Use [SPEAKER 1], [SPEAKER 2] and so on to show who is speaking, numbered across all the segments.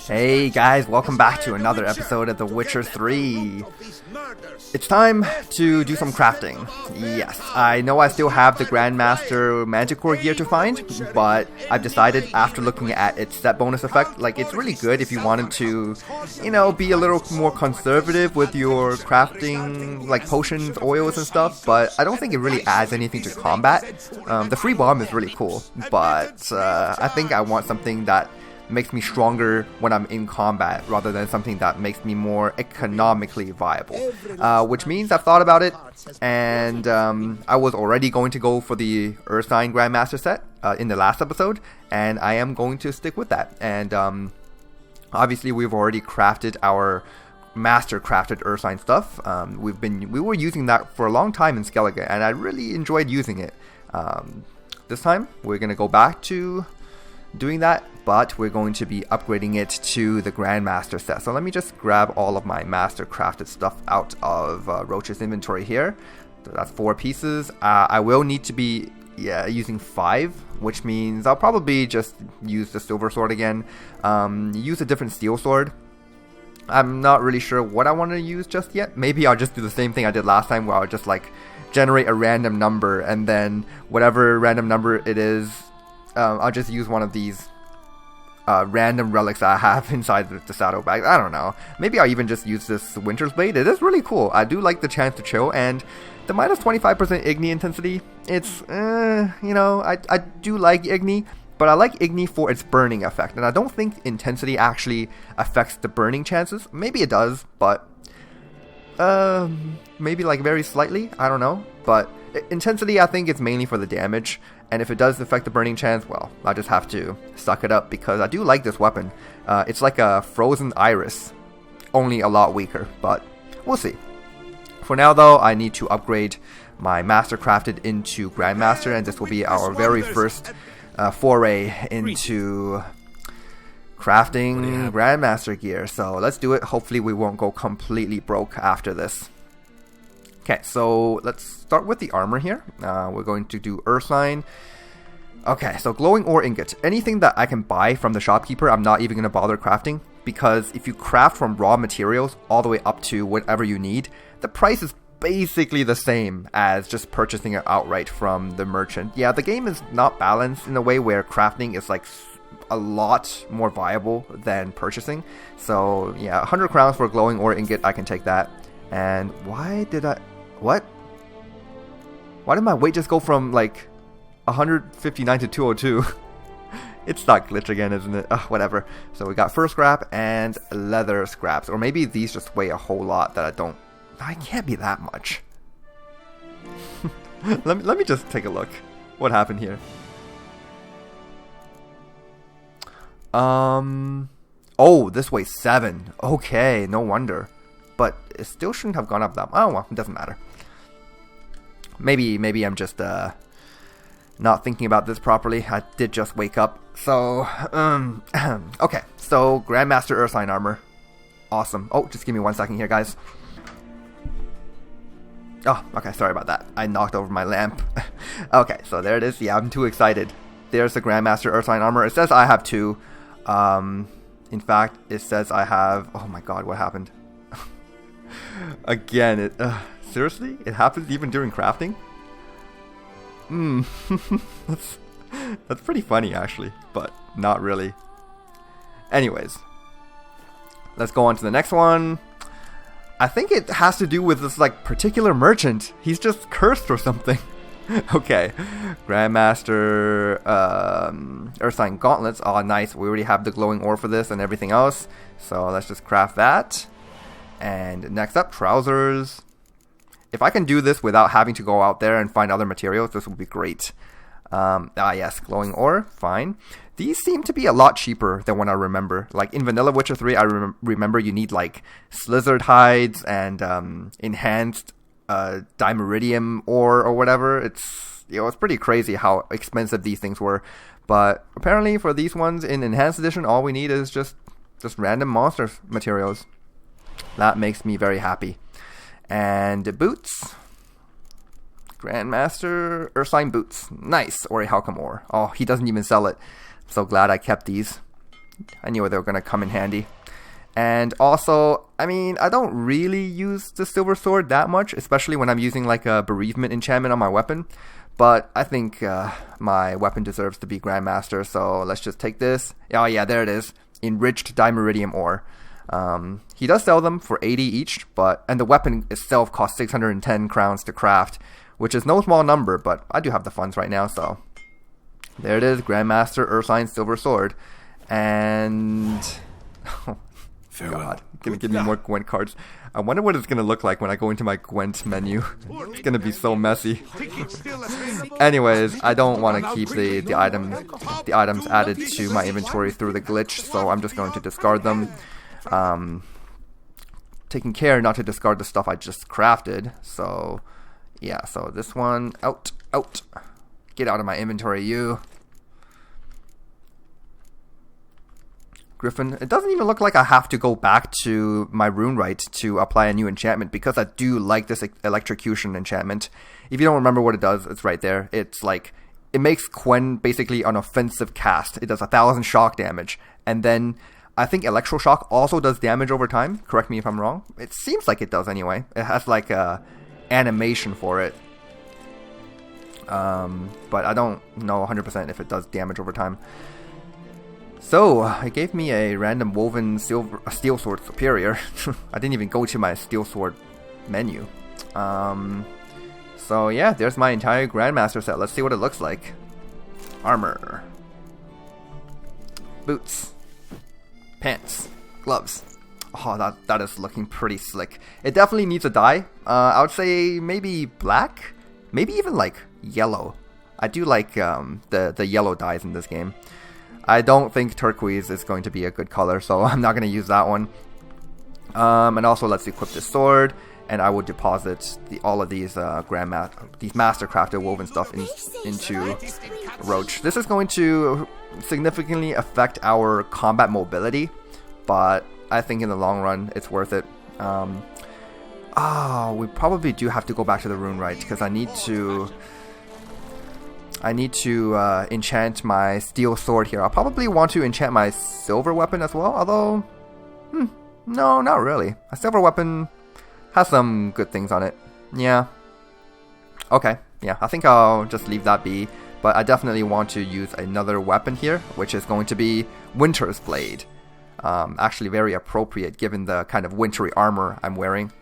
[SPEAKER 1] Hey guys, welcome back to another episode of The Witcher 3. It's time to do some crafting. Yes, I know I still have the Grandmaster Manticore gear to find, but I've decided after looking at its set bonus effect, like it's really good if you wanted to, you know, be a little more conservative with your crafting, like potions, oils and stuff, but I don't think it really adds anything to combat. The free bomb is really cool, but I think I want something that makes me stronger when I'm in combat rather than something that makes me more economically viable, which means I've thought about it, and I was already going to go for the Ursine Grandmaster set in the last episode, and I am going to stick with that. And obviously we've already crafted our master crafted Ursine stuff. We were using that for a long time in Skellige, and I really enjoyed using it. This time we're gonna go back to doing that, but we're going to be upgrading it to the Grandmaster set. So let me just grab all of my master crafted stuff out of Roach's inventory here. So that's 4 pieces. I will need to be using 5, which means I'll probably just use the silver sword again, use a different steel sword. I'm not really sure what I want to use just yet. Maybe I'll just do the same thing I did last time, where I'll just like generate a random number, and then whatever random number it is, I'll just use one of these random relics I have inside the saddlebag. I don't know. Maybe I'll even just use this Winter's Blade. It is really cool. I do like the chance to chill, and the minus 25% Igni intensity, it's, you know, I do like Igni, but I like Igni for its burning effect, and I don't think intensity actually affects the burning chances. Maybe it does, but maybe like very slightly, I don't know. But intensity, I think it's mainly for the damage. And if it does affect the burning chance, well, I'll just have to suck it up, because I do like this weapon. It's like a frozen iris, only a lot weaker, but we'll see. For now though, I need to upgrade my master crafted into Grandmaster, and this will be our very first foray into crafting Grandmaster gear. So let's do it. Hopefully we won't go completely broke after this. Okay, so let's start with the armor here. We're going to do Ursine. Okay, so glowing ore ingot. Anything that I can buy from the shopkeeper, I'm not even going to bother crafting, because if you craft from raw materials all the way up to whatever you need, the price is basically the same as just purchasing it outright from the merchant. Yeah, the game is not balanced in a way where crafting is like a lot more viable than purchasing. So yeah, 100 crowns for a glowing ore ingot, I can take that. And why did I... What? Why did my weight just go from like 159 to 202? It's not glitch again, isn't it? Whatever. So we got fur scrap and leather scraps. Or maybe these just weigh a whole lot that I don't... I can't be that much. let me just take a look. What happened here? Oh, this weighs 7. Okay, no wonder. But it still shouldn't have gone up that much. Oh well, it doesn't matter. Maybe I'm just not thinking about this properly. I did just wake up. So okay. So Grandmaster Ursine armor, awesome. Oh, just give me 1 second here, guys. Oh, okay. Sorry about that. I knocked over my lamp. Okay, so there it is. Yeah, I'm too excited. There's the Grandmaster Ursine armor. It says I have 2. In fact, it says I have. Oh my God, what happened? Again, seriously? It happens even during crafting? That's pretty funny actually, but not really. Anyways, let's go on to the next one. I think it has to do with this like particular merchant. He's just cursed or something. Okay, Grandmaster Ursine gauntlets. Oh, nice. We already have the glowing ore for this and everything else. So let's just craft that. And next up, trousers. If I can do this without having to go out there and find other materials, this would be great. Yes, glowing ore, fine. These seem to be a lot cheaper than what I remember. Like in Vanilla Witcher 3, I remember you need like slizzard hides and enhanced dimeridium ore or whatever. It's pretty crazy how expensive these things were. But apparently for these ones in Enhanced Edition, all we need is just random monster materials. That makes me very happy. And boots. Grandmaster Ursine boots. Nice. Overhauled ore. Oh, he doesn't even sell it. So glad I kept these. I knew they were going to come in handy. And also, I mean, I don't really use the silver sword that much, especially when I'm using like a bereavement enchantment on my weapon. But I think my weapon deserves to be Grandmaster, so let's just take this. Oh yeah, there it is. Enriched dimeridium ore. He does sell them for 80 each, and the weapon itself costs 610 crowns to craft, which is no small number, but I do have the funds right now, so there it is, Grandmaster Ursine Silver Sword. And oh god, give me more Gwent cards. I wonder what it's gonna look like when I go into my Gwent menu. It's gonna be so messy. Anyways, I don't want to keep the items added to my inventory through the glitch, so I'm just going to discard them. Taking care not to discard the stuff I just crafted. So yeah, so this one out. Get out of my inventory, you. Griffin. It doesn't even look like I have to go back to my rune right to apply a new enchantment, because I do like this electrocution enchantment. If you don't remember what it does, it's right there. It's like, it makes Quen basically an offensive cast. It does 1,000 shock damage, and then I think electroshock also does damage over time. Correct me if I'm wrong. It seems like it does anyway. It has like a animation for it, but I don't know 100% if it does damage over time. So, it gave me a random woven steel sword superior. I didn't even go to my steel sword menu. So yeah, there's my entire Grandmaster set. Let's see what it looks like. Armor. Boots. Pants. Gloves. Oh, that is looking pretty slick. It definitely needs a dye. I would say maybe black? Maybe even like yellow. I do like the yellow dyes in this game. I don't think turquoise is going to be a good color, so I'm not going to use that one. And also, let's equip this sword, and I will deposit all of these these mastercrafted woven stuff into Roach. This is going to significantly affect our combat mobility, but I think in the long run, it's worth it. We probably do have to go back to the rune right, because I need to enchant my steel sword here. I'll probably want to enchant my silver weapon as well, although, no, not really. A silver weapon has some good things on it. Yeah. Okay, yeah, I think I'll just leave that be, but I definitely want to use another weapon here, which is going to be Winter's Blade. Actually very appropriate given the kind of wintry armor I'm wearing.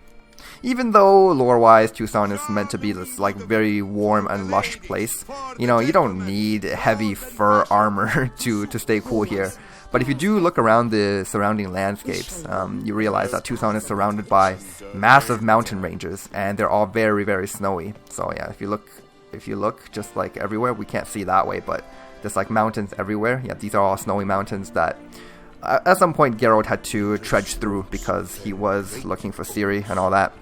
[SPEAKER 1] Even though lore-wise Toussaint is meant to be this like very warm and lush place, you know, you don't need heavy fur armor to stay cool here. But if you do look around the surrounding landscapes, you realize that Toussaint is surrounded by massive mountain ranges, and they're all very, very snowy. So yeah, if you look just like everywhere, we can't see that way, but there's like mountains everywhere. Yeah, these are all snowy mountains that at some point Geralt had to trudge through because he was looking for Ciri and all that.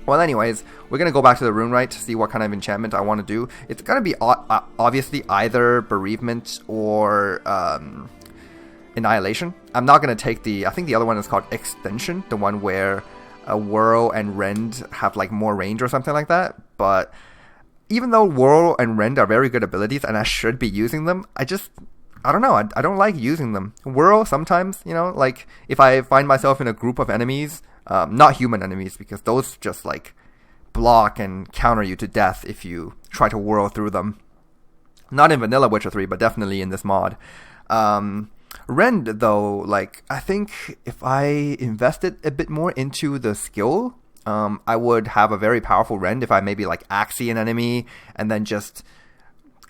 [SPEAKER 1] Well, anyways, we're going to go back to the rune right to see what kind of enchantment I want to do. It's going to be obviously either bereavement or annihilation. I'm not going to take I think the other one is called extension, the one where Whirl and Rend have like more range or something like that. But even though Whirl and Rend are very good abilities and I should be using them, I don't know, I don't like using them. Whirl sometimes, you know, like if I find myself in a group of enemies, not human enemies, because those just like block and counter you to death if you try to whirl through them. Not in vanilla Witcher 3, but definitely in this mod. Rend though, like I think if I invested a bit more into the skill, I would have a very powerful Rend if I maybe like Axie an enemy and then just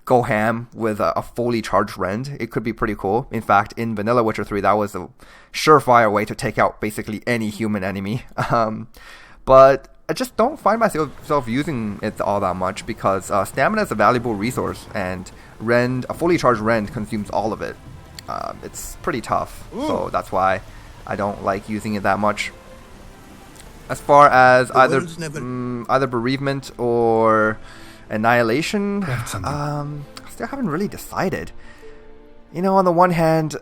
[SPEAKER 1] go ham with a fully charged Rend. It could be pretty cool. In fact, in vanilla Witcher 3, that was a surefire way to take out basically any human enemy. But I just don't find myself using it all that much because stamina is a valuable resource, and a fully charged Rend consumes all of it. It's pretty tough, so that's why I don't like using it that much. As far as either bereavement or annihilation, still haven't really decided. You know, on the one hand,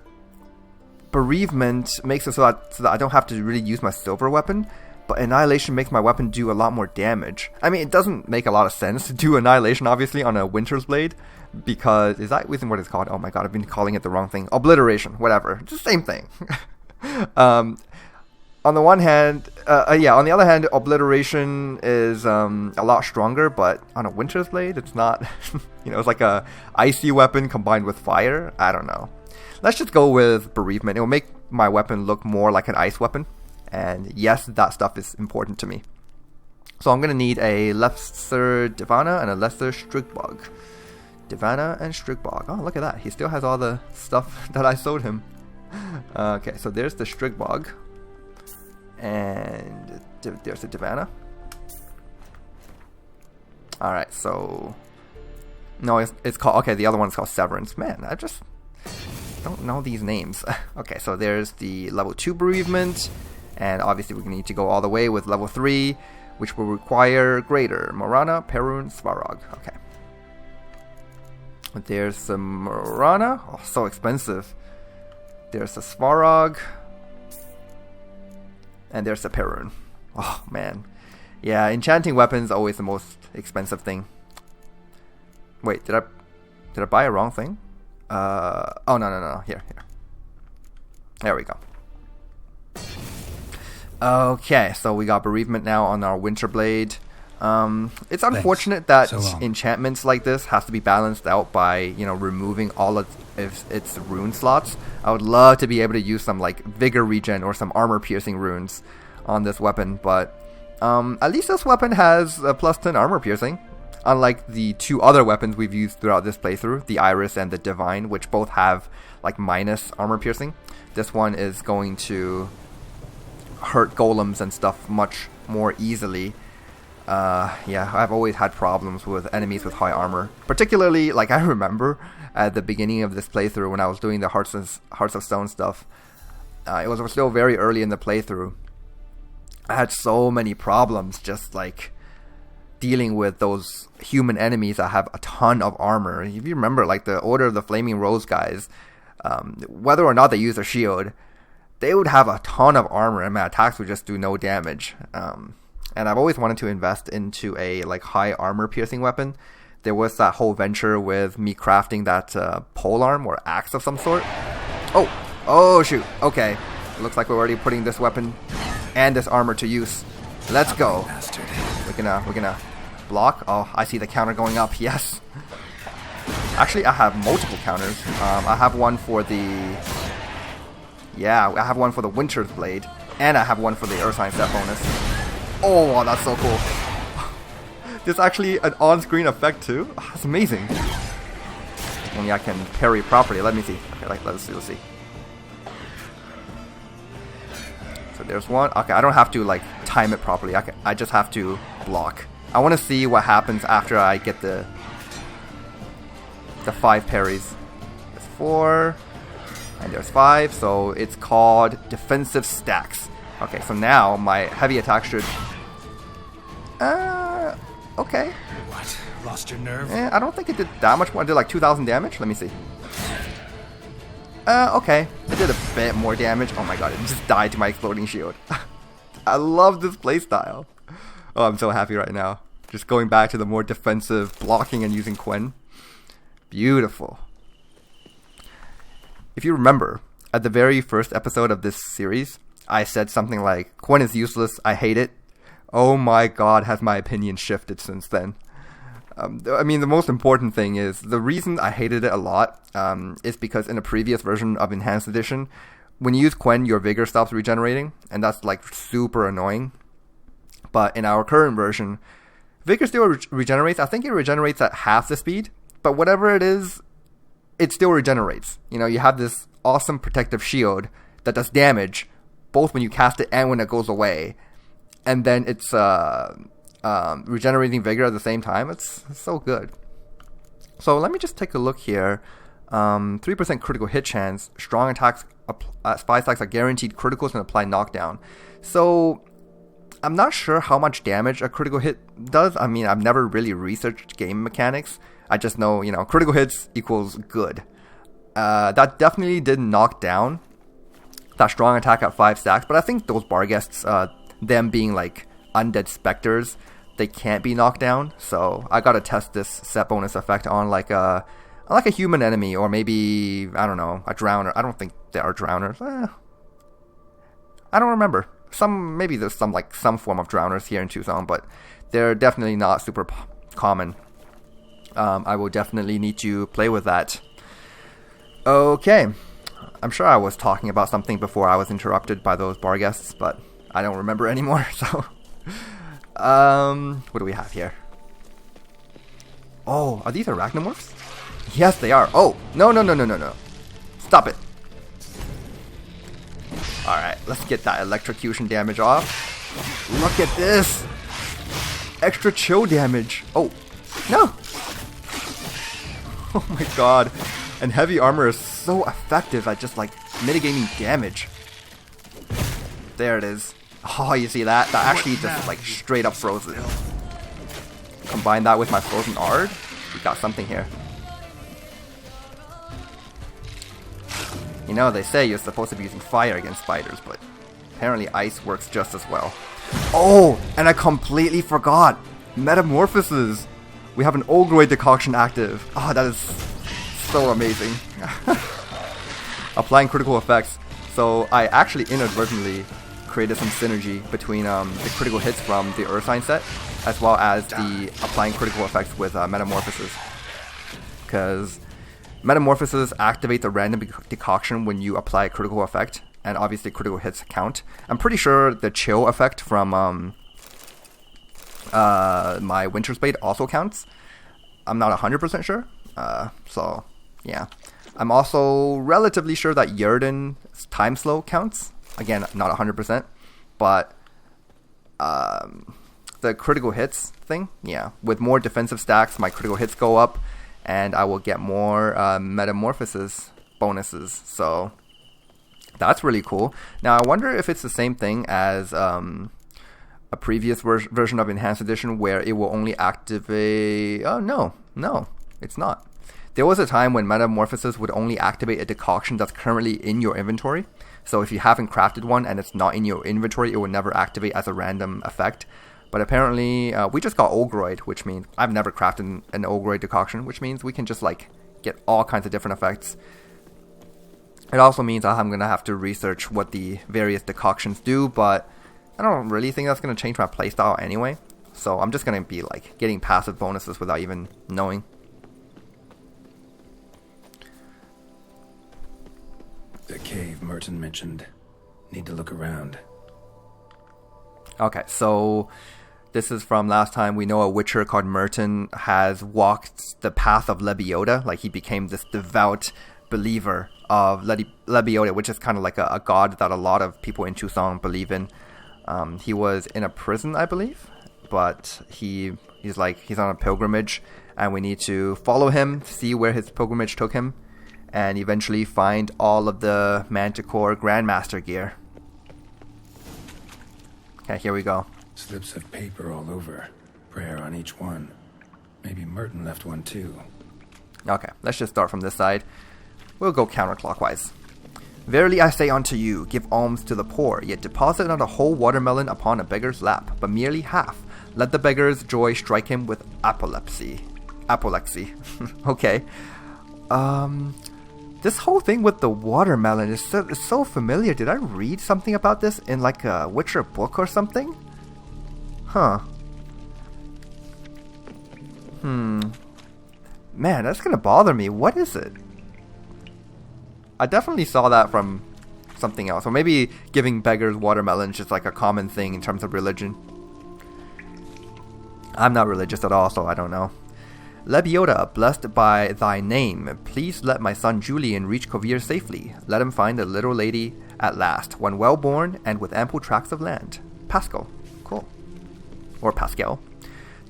[SPEAKER 1] bereavement makes it so that I don't have to really use my silver weapon, but annihilation makes my weapon do a lot more damage. I mean, it doesn't make a lot of sense to do annihilation, obviously, on a Winter's Blade, because isn't what it's called? Oh my god, I've been calling it the wrong thing. Obliteration, whatever. It's the same thing. On the one hand, on the other hand, obliteration is a lot stronger, but on a Winter's Blade, it's not. It's like a icy weapon combined with fire. I don't know. Let's just go with bereavement. It will make my weapon look more like an ice weapon, and yes, that stuff is important to me. So I'm gonna need a lesser Divana and a lesser Strigbog. Divana and Strigbog. Oh, look at that. He still has all the stuff that I sold him. Okay, so there's the Strigbog. And there's the Divana. Alright, so... No, it's called... Okay, the other one's called Severance. Man, I just don't know these names. Okay, so there's the level 2 bereavement. And obviously we need to go all the way with level 3, which will require greater. Morana, Perun, Svarog. Okay. There's the Morana. Oh, so expensive. There's the Svarog. And there's the Perun. Oh, man. Yeah, enchanting weapons always the most expensive thing. Wait, did I buy a wrong thing? Oh, no. Here. There we go. Okay, so we got bereavement now on our Winter Blade. It's unfortunate that enchantments like this has to be balanced out by, removing all of its rune slots. I would love to be able to use some like Vigor regen or some armor piercing runes on this weapon, but at least this weapon has a plus 10 armor piercing, unlike the two other weapons we've used throughout this playthrough, the Iris and the Divine, which both have like minus armor piercing. This one is going to hurt golems and stuff much more easily. Yeah, I've always had problems with enemies with high armor. Particularly, like, I remember at the beginning of this playthrough when I was doing the Hearts of Stone stuff. It was still very early in the playthrough. I had so many problems just, like, dealing with those human enemies that have a ton of armor. If you remember, like, the Order of the Flaming Rose guys, whether or not they use a shield, they would have a ton of armor and my attacks would just do no damage. And I've always wanted to invest into a like high armor piercing weapon. There was that whole venture with me crafting that polearm or axe of some sort. Oh shoot. Okay, it looks like we're already putting this weapon and this armor to use. Let's go. We're gonna block. Oh, I see the counter going up. Yes. Actually, I have multiple counters. I have one for the I have one for the Winter's Blade, and I have one for the Ursine set bonus. Oh, wow, that's so cool. There's actually an on-screen effect too. Oh, that's amazing. Only I can parry properly. Let me see. Okay, let's see. So there's one. Okay, I don't have to like time it properly. I just have to block. I want to see what happens after I get the 5 parries. There's 4, and there's 5. So it's called defensive stacks. Okay, so now my heavy attack should... okay.
[SPEAKER 2] What? Lost your nerve?
[SPEAKER 1] I don't think it did that much more. It did like 2,000 damage. Let me see. Okay. It did a bit more damage. Oh my god, it just died to my exploding shield. I love this playstyle. Oh, I'm so happy right now. Just going back to the more defensive blocking and using Quen. Beautiful. If you remember, at the very first episode of this series, I said something like, Quen is useless, I hate it. Oh my god, has my opinion shifted since then. I mean, the most important thing is, the reason I hated it a lot is because in a previous version of Enhanced Edition, when you use Quen, your Vigor stops regenerating, and that's like super annoying. But in our current version, Vigor still regenerates. I think it regenerates at half the speed, but whatever it is, it still regenerates. You know, you have this awesome protective shield that does damage, both when you cast it and when it goes away. And then it's regenerating Vigor at the same time. It's so good. So let me just take a look here. 3% critical hit chance. Strong attacks, spy stacks are guaranteed criticals and apply knockdown. So I'm not sure how much damage a critical hit does. I mean, I've never really researched game mechanics. I just know, critical hits equals good. That definitely didn't knock down that strong attack at 5 stacks, but I think those bar guests, them being like undead specters, they can't be knocked down. So I gotta test this set bonus effect on like a Like a human enemy, or maybe, I don't know, a drowner. I don't think there are drowners. I don't remember. Maybe there's some form of drowners here in Toussaint, but they're definitely not super common. I will definitely need to play with that. Okay. I'm sure I was talking about something before I was interrupted by those bar guests, but I don't remember anymore, so... what do we have here? Oh, are these arachnomorphs? Yes, they are. Oh, no. Stop it. Alright, let's get that electrocution damage off. Look at this. Extra chill damage. Oh, no. Oh my god. And heavy armor is so effective at just like mitigating damage. There it is. Oh, you see that? That actually just like straight up frozen. Combine that with my frozen ard. We got something here. You know, they say you're supposed to be using fire against spiders, but apparently ice works just as well. Oh, and I completely forgot. Metamorphoses. We have an Ogroid decoction active. Oh, that is so amazing. Applying critical effects. So I actually inadvertently created some synergy between the critical hits from the Ursine set, as well as the applying critical effects with Metamorphoses. Because Metamorphoses activate the random decoction when you apply a critical effect, and obviously critical hits count. I'm pretty sure the chill effect from my Winter's Blade also counts. I'm not 100% sure, so yeah. I'm also relatively sure that Yerden's time slow counts. Again, not 100%, but the critical hits thing, yeah. With more defensive stacks, my critical hits go up, and I will get more Metamorphosis bonuses, so that's really cool. Now, I wonder if it's the same thing as a previous version of Enhanced Edition where it will only activate... Oh, no, it's not. There was a time when Metamorphosis would only activate a decoction that's currently in your inventory. So if you haven't crafted one and it's not in your inventory, it will never activate as a random effect. But apparently, we just got Ogroid, which means I've never crafted an Ogroid decoction, which means we can just like get all kinds of different effects. It also means I'm going to have to research what the various decoctions do, but I don't really think that's going to change my playstyle anyway. So I'm just going to be like getting passive bonuses without even knowing.
[SPEAKER 2] The cave Merton mentioned. Need to look around.
[SPEAKER 1] Okay, so this is from last time. We know a witcher called Merton has walked the path of Lebioda. Like, he became this devout believer of Lebioda, which is kind of like a god that a lot of people in Toussaint believe in. He was in a prison, I believe, but he's on a pilgrimage, and we need to follow him, see where his pilgrimage took him, and eventually find all of the Manticore Grandmaster gear. Okay, here we go.
[SPEAKER 2] Slips of paper all over. Prayer on each one. Maybe Merton left one too.
[SPEAKER 1] Okay, let's just start from this side. We'll go counterclockwise. Verily I say unto you, give alms to the poor, yet deposit not a whole watermelon upon a beggar's lap, but merely half. Let the beggar's joy strike him with apoplexy. Okay. This whole thing with the watermelon is so familiar. Did I read something about this in like a Witcher book or something? Huh. Man, that's gonna bother me. What is it? I definitely saw that from something else. Or maybe giving beggars watermelons is like a common thing in terms of religion. I'm not religious at all, so I don't know. Lebioda, blessed by thy name, please let my son Julian reach Kovir safely. Let him find the little lady at last, one well born and with ample tracts of land. Pascal. Cool. Or Pascal.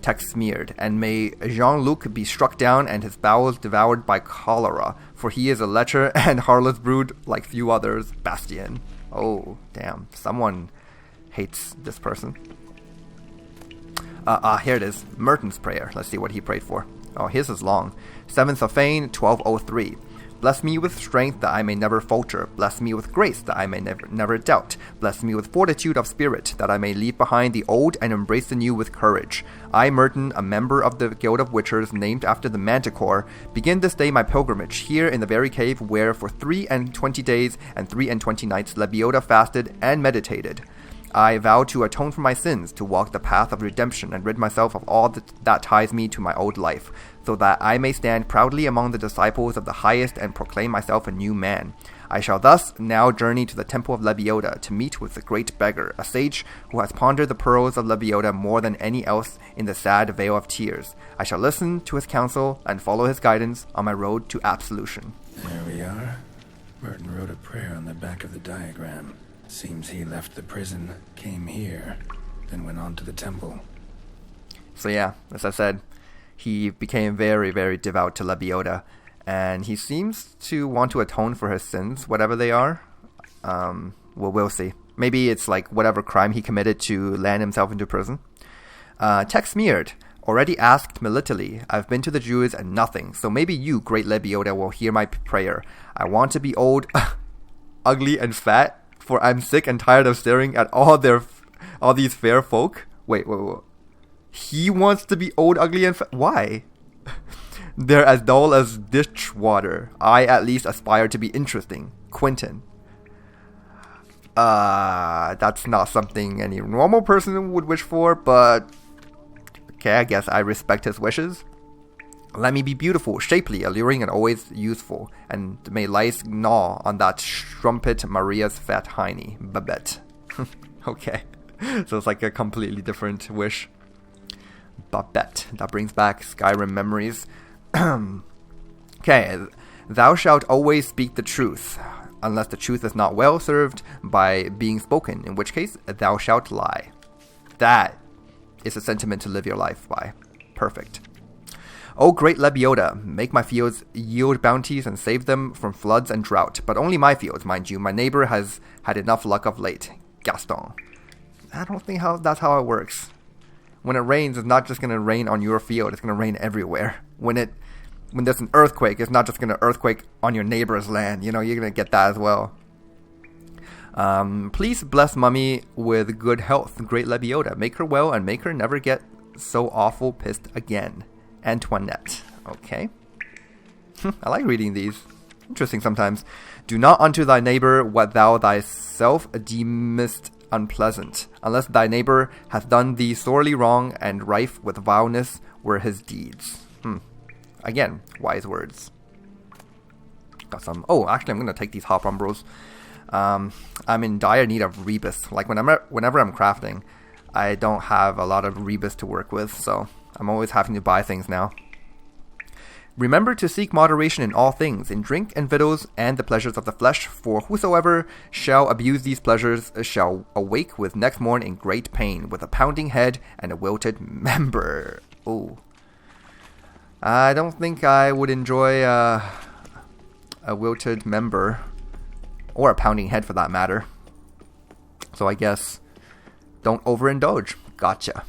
[SPEAKER 1] Text smeared. And may Jean-Luc be struck down and his bowels devoured by cholera, for he is a lecher and harlot's brood like few others. Bastien. Oh, damn. Someone hates this person. Here it is. Merton's prayer. Let's see what he prayed for. Oh, his is long. 7th of Fane, 1203. Bless me with strength that I may never falter. Bless me with grace that I may never doubt. Bless me with fortitude of spirit that I may leave behind the old and embrace the new with courage. I, Merton, a member of the Guild of Witchers named after the Manticore, begin this day my pilgrimage here in the very cave where for 23 days and 23 nights Lebioda fasted and meditated. I vow to atone for my sins, to walk the path of redemption and rid myself of all that ties me to my old life, so that I may stand proudly among the disciples of the highest and proclaim myself a new man. I shall thus now journey to the temple of Lebioda to meet with the great beggar, a sage who has pondered the pearls of Lebioda more than any else in the sad vale of tears. I shall listen to his counsel and follow his guidance on my road to absolution.
[SPEAKER 2] There we are. Merton wrote a prayer on the back of the diagram. Seems he left the prison, came here, then went on to the temple.
[SPEAKER 1] So yeah, as I said, he became very, very devout to Lebioda, and he seems to want to atone for his sins, whatever they are. Well, we'll see. Maybe it's like whatever crime he committed to land himself into prison. Text smeared. Already asked Militally. I've been to the Jews and nothing, so maybe you, great Lebioda, will hear my prayer. I want to be old, ugly, and fat, for I'm sick and tired of staring at all these fair folk. Wait. He wants to be old, ugly, and fat? Why? They're as dull as ditch water. I at least aspire to be interesting. Quentin. That's not something any normal person would wish for, but okay, I guess I respect his wishes. Let me be beautiful, shapely, alluring, and always useful, and may lice gnaw on that strumpet Maria's fat hiney, Babette. Okay, so it's like a completely different wish. Babette, that brings back Skyrim memories. Okay, thou shalt always speak the truth, unless the truth is not well served by being spoken, in which case thou shalt lie. That is a sentiment to live your life by. Perfect. O great Lebioda, make my fields yield bounties and save them from floods and drought. But only my fields, mind you. My neighbor has had enough luck of late. Gaston. I don't think that's how it works. When it rains, it's not just going to rain on your field. It's going to rain everywhere. When there's an earthquake, it's not just going to earthquake on your neighbor's land. You know, you're going to get that as well. Please bless Mummy with good health, great Lebioda. Make her well and make her never get so awful pissed again. Antoinette. Okay. I like reading these. Interesting sometimes. Do not unto thy neighbor what thou thyself deemest unpleasant, unless thy neighbor hath done thee sorely wrong, and rife with vileness were his deeds. Again, wise words. Got some. Oh, actually, I'm going to take these hop umbros. I'm in dire need of rebus. Like, whenever I'm crafting, I don't have a lot of rebus to work with, so I'm always having to buy things now. Remember to seek moderation in all things, in drink and victuals and the pleasures of the flesh, for whosoever shall abuse these pleasures shall awake with next morn in great pain, with a pounding head and a wilted member. Ooh. I don't think I would enjoy a wilted member, or a pounding head for that matter. So I guess don't overindulge. Gotcha.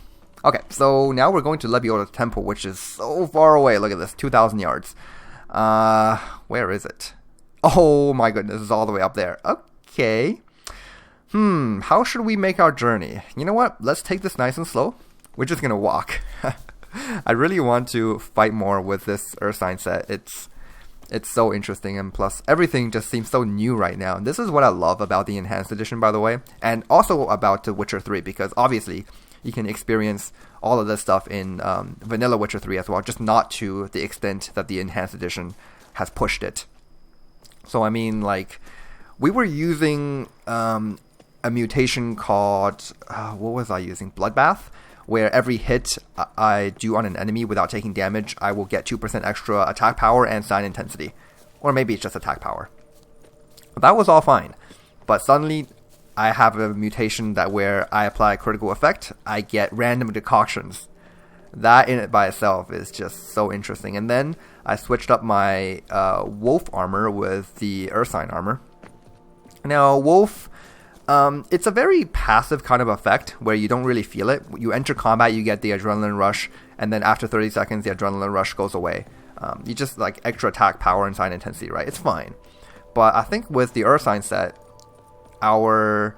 [SPEAKER 1] Okay, so now we're going to Lebioda's temple, which is so far away. Look at this, 2,000 yards. Where is it? Oh my goodness, it's all the way up there. Okay. How should we make our journey? You know what? Let's take this nice and slow. We're just gonna walk. I really want to fight more with this Ursine set. It's so interesting, and plus everything just seems so new right now. And this is what I love about the Enhanced Edition, by the way, and also about The Witcher 3, because obviously you can experience all of this stuff in vanilla Witcher 3 as well, just not to the extent that the Enhanced Edition has pushed it. So I mean, like, we were using a mutation called, what was I using? Bloodbath, where every hit I do on an enemy without taking damage, I will get 2% extra attack power and sign intensity. Or maybe it's just attack power. That was all fine. But suddenly, I have a mutation that where I apply a critical effect, I get random decoctions. That in it by itself is just so interesting. And then I switched up my wolf armor with the Ursine armor. Now, wolf, it's a very passive kind of effect where you don't really feel it. You enter combat, you get the adrenaline rush, and then after 30 seconds, the adrenaline rush goes away. You just like extra attack power and sign intensity, right? It's fine. But I think with the Ursine set, our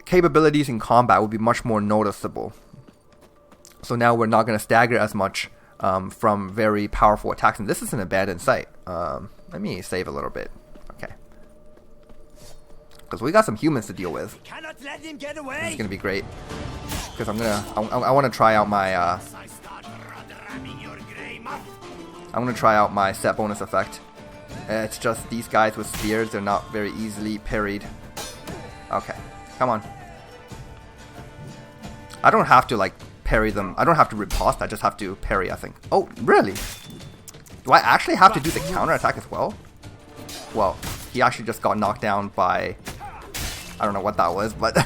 [SPEAKER 1] capabilities in combat will be much more noticeable. So now we're not going to stagger as much from very powerful attacks. And this is an abandoned site. Let me save a little bit. Okay. Because we got some humans to deal with.
[SPEAKER 3] Cannot let him get away.
[SPEAKER 1] This is going to be great. Because I want to try out my I'm going to try out my set bonus effect. It's just these guys with spears, they're not very easily parried. Okay, come on. I don't have to like parry them. I don't have to riposte, I just have to parry, I think. Oh, really? Do I actually have to do the counter attack as well? Well, he actually just got knocked down by... I don't know what that was, but...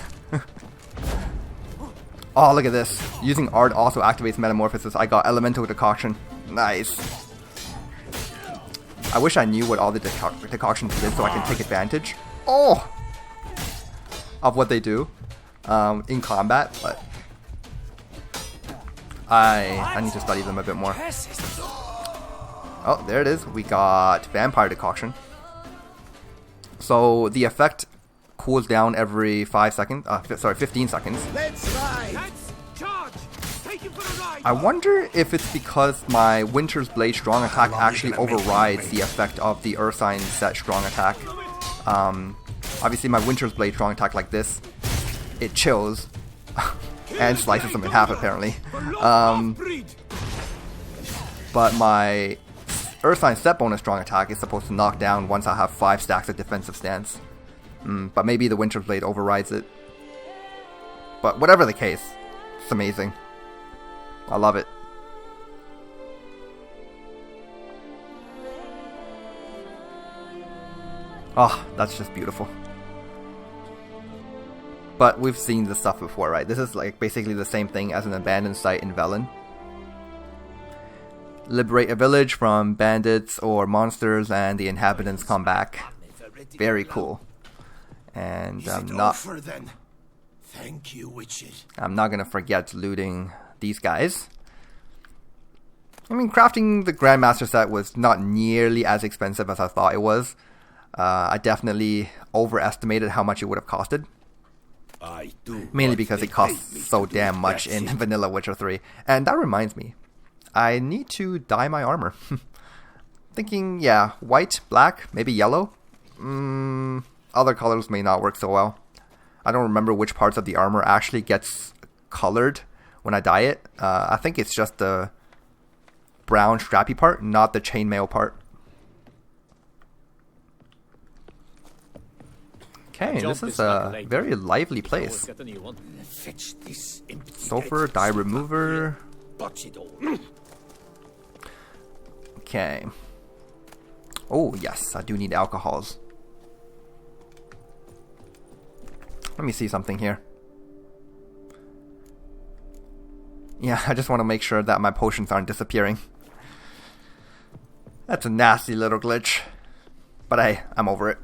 [SPEAKER 1] Oh, look at this. Using art also activates metamorphosis. I got elemental decoction. Nice. I wish I knew what all the decoctions did so I can take advantage. Oh! Of what they do in combat, but... I need to study them a bit more. Oh, there it is. We got Vampire Decoction. So the effect cools down every 5 seconds. 15 seconds.
[SPEAKER 3] Let's ride. Let's charge. Take him for a ride.
[SPEAKER 1] I wonder if it's because my Winter's Blade strong attack actually overrides the effect of the Ursine set strong attack. Obviously my Winter's Blade strong attack like this, it chills and slices them in half apparently. But my Ursine set bonus strong attack is supposed to knock down once I have 5 stacks of defensive stance. But maybe the Winter's Blade overrides it. But whatever the case, it's amazing. I love it. Oh, that's just beautiful. But we've seen this stuff before, right? This is like basically the same thing as an abandoned site in Velen. Liberate a village from bandits or monsters and the inhabitants come back. Very cool. And I'm not...
[SPEAKER 3] Thank you, witches.
[SPEAKER 1] I'm not gonna forget looting these guys. I mean, crafting the Grandmaster set was not nearly as expensive as I thought it was. I definitely overestimated how much it would have costed. Mainly because it costs so damn much in Vanilla Witcher 3. And that reminds me, I need to dye my armor. Thinking, yeah, white, black, maybe yellow. Other colors may not work so well. I don't remember which parts of the armor actually gets colored when I dye it. I think it's just the brown strappy part, not the chainmail part. Okay, this is a very lively place. Sulfur, dye remover. Okay. Oh, yes, I do need alcohols. Let me see something here. Yeah, I just want to make sure that my potions aren't disappearing. That's a nasty little glitch. But hey, I'm over it.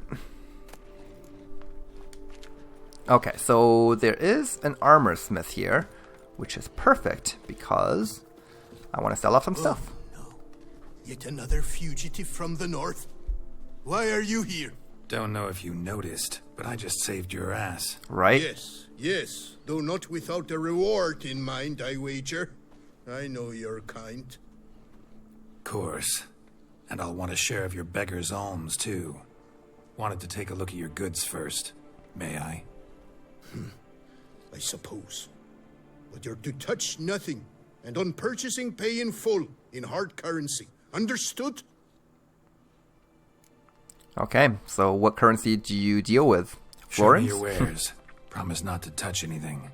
[SPEAKER 1] Okay, so there is an armor smith here, which is perfect because I want to sell off some stuff.
[SPEAKER 4] No. Yet another fugitive from the north. Why are you here?
[SPEAKER 2] Don't know if you noticed, but I just saved your ass.
[SPEAKER 1] Right?
[SPEAKER 4] Yes, though not without a reward in mind, I wager. I know your kind.
[SPEAKER 2] Course. And I'll want a share of your beggar's alms, too. Wanted to take a look at your goods first. May I?
[SPEAKER 4] I suppose. But you're to touch nothing, and on purchasing pay in full, in hard currency. Understood?
[SPEAKER 1] Okay, so what currency do you deal with?
[SPEAKER 2] Show me
[SPEAKER 1] Florins?
[SPEAKER 2] your wares. Promise not to touch anything.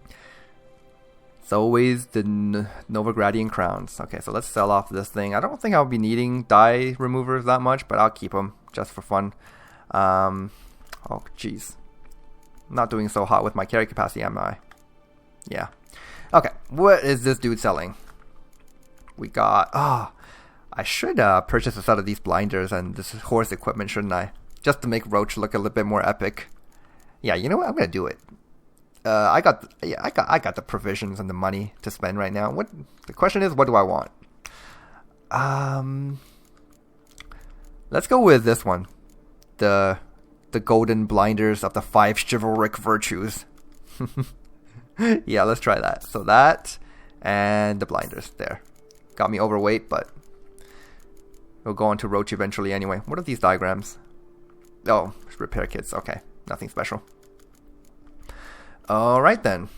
[SPEAKER 1] It's always the Novigradian crowns. Okay, so let's sell off this thing. I don't think I'll be needing dye removers that much, but I'll keep them just for fun. Oh, jeez. Not doing so hot with my carry capacity, am I? Yeah. Okay, what is this dude selling? We got... I should purchase a set of these blinders and this horse equipment, shouldn't I? Just to make Roach look a little bit more epic. Yeah, you know what? I'm gonna do it. I got the provisions and the money to spend right now. The question is, what do I want? Let's go with this one. The golden blinders of the 5 chivalric virtues. Yeah, let's try that. So that and the blinders there. Got me overweight, but we'll go on to Roach eventually anyway. What are these diagrams? Oh, repair kits. Okay, nothing special. Alright then.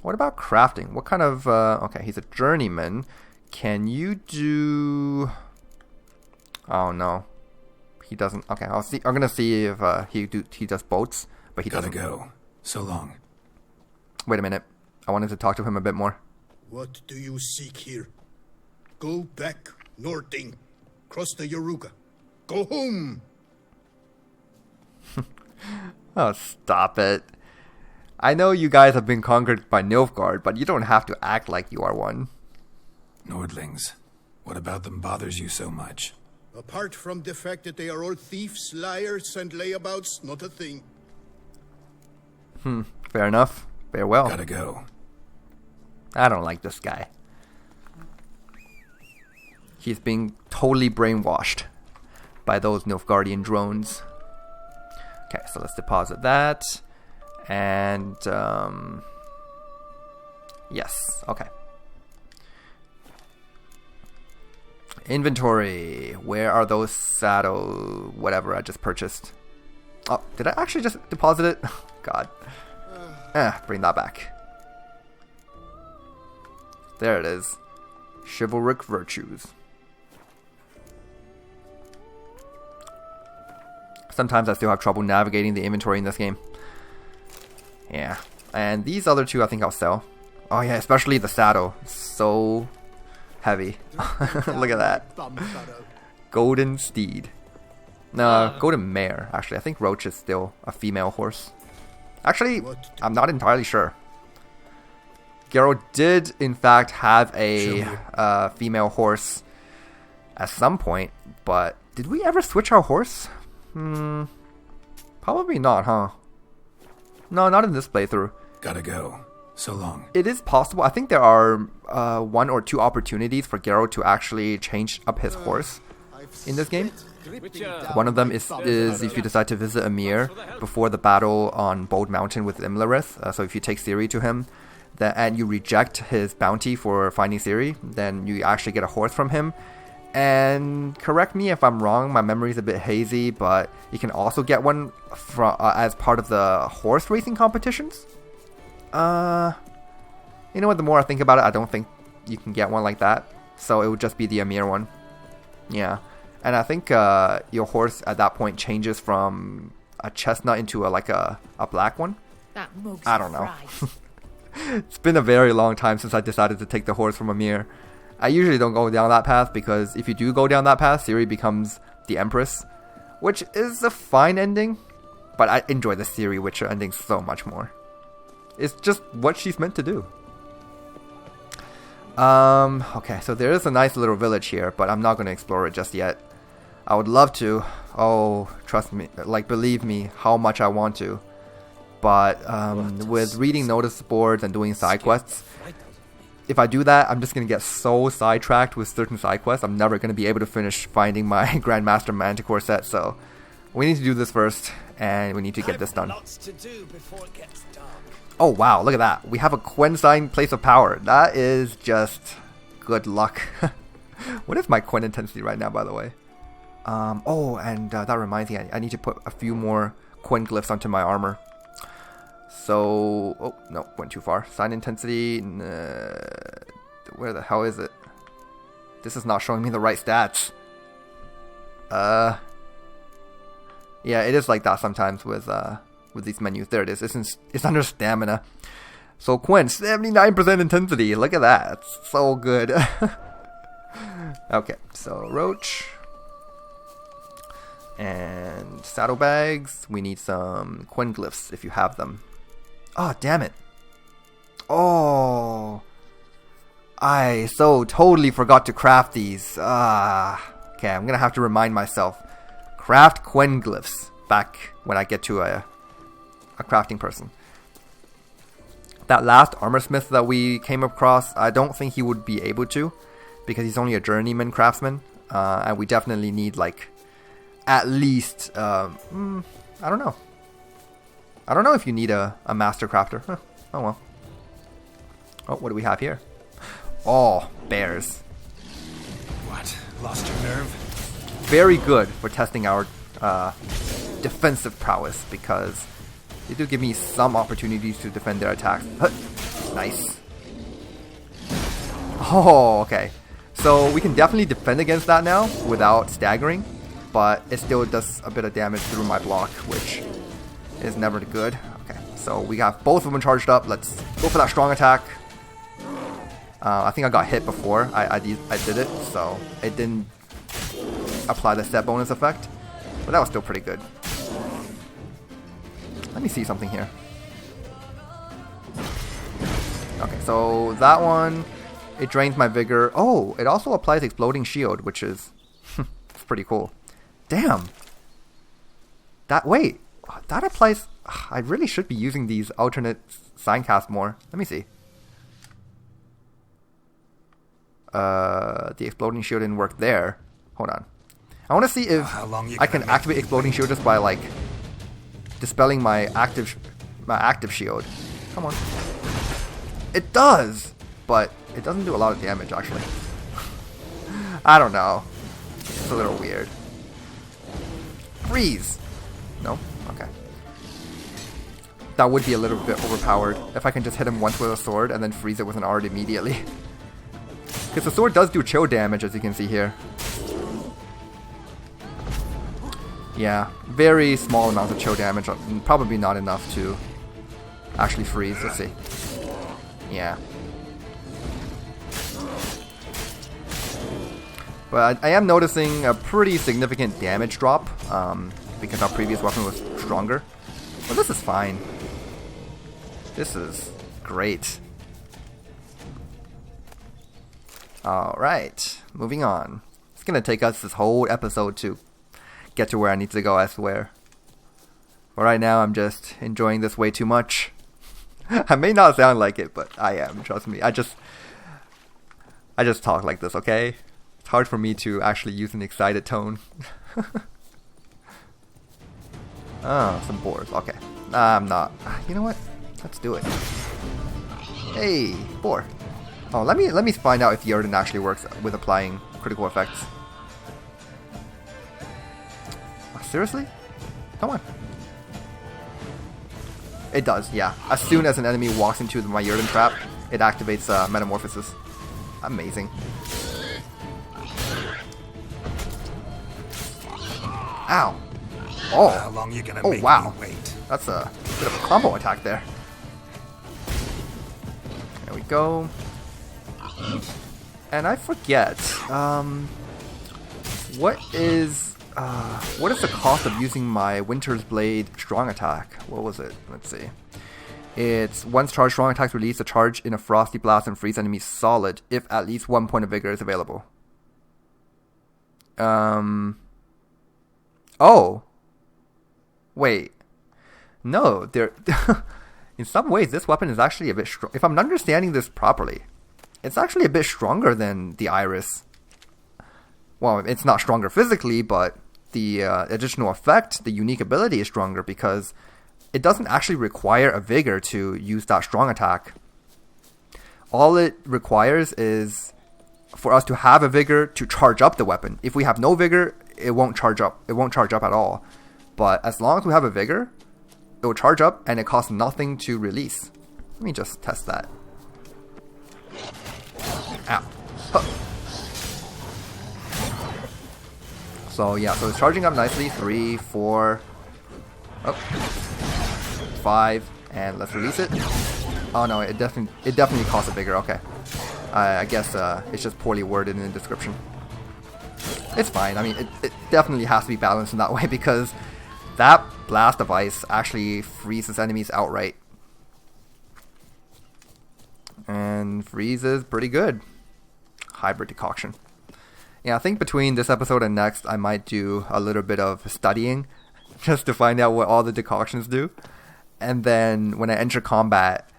[SPEAKER 1] What about crafting? What kind of... okay, he's a journeyman. Can you do... Oh no. He doesn't... Okay, I'll see. I'm gonna see if he does boats, but he doesn't.
[SPEAKER 2] Gotta go. So long.
[SPEAKER 1] Wait a minute. I wanted to talk to him a bit more.
[SPEAKER 4] What do you seek here? Go back, Norting. Cross the Yoruga. Go home!
[SPEAKER 1] Oh, stop it. I know you guys have been conquered by Nilfgaard, but you don't have to act like you are one.
[SPEAKER 2] Nordlings. What about them bothers you so much?
[SPEAKER 4] Apart from the fact that they are all thieves, liars, and layabouts, not a thing.
[SPEAKER 1] Fair enough. Farewell.
[SPEAKER 2] Gotta go.
[SPEAKER 1] I don't like this guy. He's being totally brainwashed by those Nilfgaardian drones. Okay, so let's deposit that. And, yes, okay. Inventory. Where are those saddle whatever I just purchased? Oh, did I actually just deposit it? God. Bring that back. There it is. Chivalric virtues. Sometimes I still have trouble navigating the inventory in this game. Yeah. And these other two I think I'll sell. Oh yeah, especially the saddle. So heavy. Look at that. Golden steed. No, golden mare, actually. I think Roach is still a female horse. Actually, I'm not entirely sure. Geralt did, in fact, have a female horse at some point, but did we ever switch our horse? Probably not, huh? No, not in this playthrough.
[SPEAKER 2] Gotta go. So long.
[SPEAKER 1] It is possible. I think there are 1 or 2 opportunities for Geralt to actually change up his horse in this game. One of them is if you decide to visit Emir before the battle on Bold Mountain with Imlerith. So if you take Ciri to him, and you reject his bounty for finding Ciri, then you actually get a horse from him. And correct me if I'm wrong, my memory is a bit hazy, but you can also get one as part of the horse racing competitions. You know what, the more I think about it, I don't think you can get one like that. So it would just be the Emir one. Yeah. And I think your horse at that point changes from a chestnut into a black one. I don't know. It's been a very long time since I decided to take the horse from Emir. I usually don't go down that path, because if you do go down that path, Ciri becomes the Empress, which is a fine ending, but I enjoy the Ciri Witcher ending so much more. It's just what she's meant to do. Okay, so there is a nice little village here, but I'm not going to explore it just yet. I would love to. Oh, trust me, believe me, how much I want to. But with reading notice boards and doing side quests, if I do that, I'm just going to get so sidetracked with certain side quests. I'm never going to be able to finish finding my Grandmaster Manticore set. So we need to do this first, and we need to get this done. Oh wow, look at that. We have a Quensign Place of Power. That is just good luck. What is my Quen intensity right now, by the way? Oh, and that reminds me, I need to put a few more Quen glyphs onto my armor. So, oh, no, went too far. Sign intensity, where the hell is it? This is not showing me the right stats. Yeah, it is like that sometimes with these menus. There it is. It's under stamina. So Quen, 79% intensity. Look at that. It's so good. Okay, so Roach. And saddlebags. We need some Quen glyphs if you have them. Oh, damn it. Oh. I so totally forgot to craft these. Okay, I'm going to have to remind myself. Craft Quen glyphs back when I get to a crafting person. That last armor smith that we came across, I don't think he would be able to, because he's only a journeyman craftsman, and we definitely need like at least I don't know. I don't know if you need a master crafter. Huh. Oh well. Oh, what do we have here? Oh, bears.
[SPEAKER 2] What? Lost your nerve?
[SPEAKER 1] Very good for testing our defensive prowess, because they do give me some opportunities to defend their attacks. Nice. Oh, okay. So we can definitely defend against that now without staggering, but it still does a bit of damage through my block, which is never good. Okay, so we got both of them charged up. Let's go for that strong attack. I think I got hit before I did it, so it didn't apply the set bonus effect, but that was still pretty good. Let me see something here. Okay, so that one, it drains my vigor. Oh, it also applies exploding shield, which is it's pretty cool. Damn. That applies. I really should be using these alternate sign cast more. Let me see. The exploding shield didn't work there. Hold on. I want to see if I can activate exploding shield just by like dispelling my active shield. Come on. It does, but it doesn't do a lot of damage actually. I don't know. It's a little weird. Freeze. No? Okay. That would be a little bit overpowered if I can just hit him once with a sword and then freeze it with an art immediately. Because the sword does do chill damage, as you can see here. Yeah, very small amounts of chill damage, probably not enough to actually freeze. Let's see. Yeah. But I am noticing a pretty significant damage drop, because our previous weapon was stronger. But this is fine. This is great. Alright, moving on. It's gonna take us this whole episode to get to where I need to go, I swear. But right now, I'm just enjoying this way too much. I may not sound like it, but I am, trust me. I just talk like this, okay? It's hard for me to actually use an excited tone. Oh, some boars, okay. I'm not. You know what? Let's do it. Hey, boar. Oh, let me find out if Merton actually works with applying critical effects. Seriously? Come on. It does, yeah. As soon as an enemy walks into my Merton trap, it activates Metamorphosis. Amazing. Ow. Oh.
[SPEAKER 2] How long you gonna
[SPEAKER 1] make wow. Me wait? That's a bit of a combo attack there. There we go. And I forget, what is the cost of using my Winter's Blade strong attack? What was it? Let's see. It's once charged strong attacks release a charge in a frosty blast and freeze enemies solid if at least 1 point of vigor is available. Oh. Wait. No, there. In some ways, this weapon is actually a bit strong. If I'm understanding this properly, it's actually a bit stronger than the Iris. Well, it's not stronger physically, but the additional effect, the unique ability is stronger because it doesn't actually require a vigor to use that strong attack. All it requires is for us to have a vigor to charge up the weapon. If we have no vigor, it won't charge up. It won't charge up at all. But as long as we have a vigor, it will charge up and it costs nothing to release. Let me just test that. Ow. Huh. So yeah, so it's charging up nicely. 3, 4, 5, and let's release it. Oh no, it definitely costs a vigor. Okay, I guess it's just poorly worded in the description. It's fine. I mean, it definitely has to be balanced in that way because that blast of ice actually freezes enemies outright. And freeze is pretty good. Hybrid decoction. Yeah, I think between this episode and next, I might do a little bit of studying just to find out what all the decoctions do. And then when I enter combat,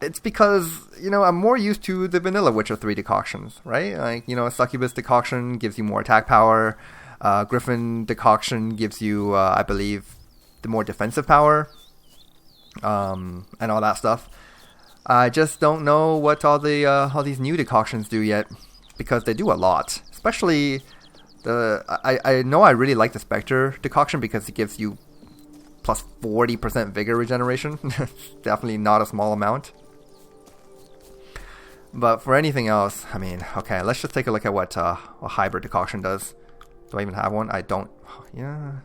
[SPEAKER 1] it's because, you know, I'm more used to the vanilla Witcher 3 decoctions, right? Like, you know, a Succubus decoction gives you more attack power. Griffin decoction gives you, I believe, the more defensive power. And all that stuff. I just don't know what all these new decoctions do yet, because they do a lot. Especially I know I really like the Spectre decoction because it gives you plus 40% Vigor regeneration. Definitely not a small amount. But for anything else, I mean, okay, let's just take a look at what a hybrid decoction does. Do I even have one? I don't. Yeah,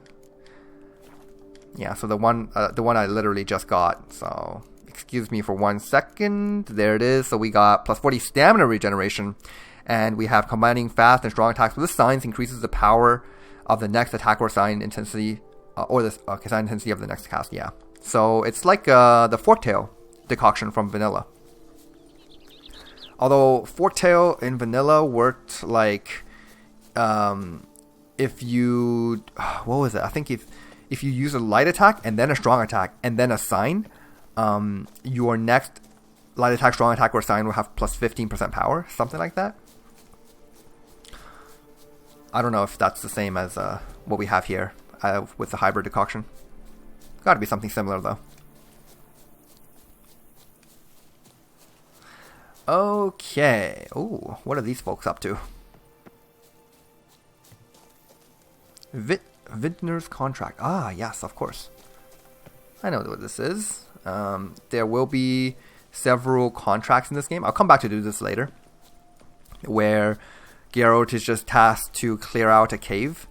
[SPEAKER 1] so the one I literally just got. So excuse me for 1 second. There it is. So we got plus 40 stamina regeneration, and we have combining fast and strong attacks with the signs increases the power of the next attack or sign intensity, or the sign intensity of the next cast. Yeah. So it's like the Forktail decoction from vanilla. Although Forktail in vanilla worked like if you what was it? I think if you use a light attack and then a strong attack and then a sign, your next light attack, strong attack, or sign will have plus 15% power, something like that. I don't know if that's the same as what we have here with the hybrid decoction. Got to be something similar though. Okay. Ooh, what are these folks up to? Vintner's contract. Ah, yes, of course. I know what this is. There will be several contracts in this game. I'll come back to do this later, where Geralt is just tasked to clear out a cave,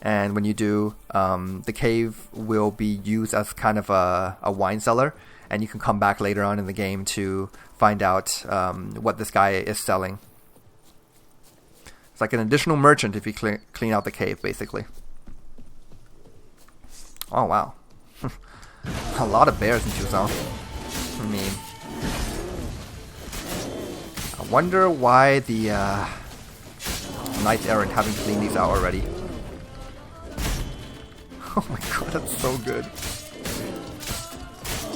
[SPEAKER 1] and when you do, the cave will be used as kind of a wine cellar, and you can come back later on in the game to find out what this guy is selling. It's like an additional merchant if you clean out the cave, basically. Oh, wow. A lot of bears in Toussaint. I mean, I wonder why the knights errant haven't cleaned these out already. Oh my god, that's so good.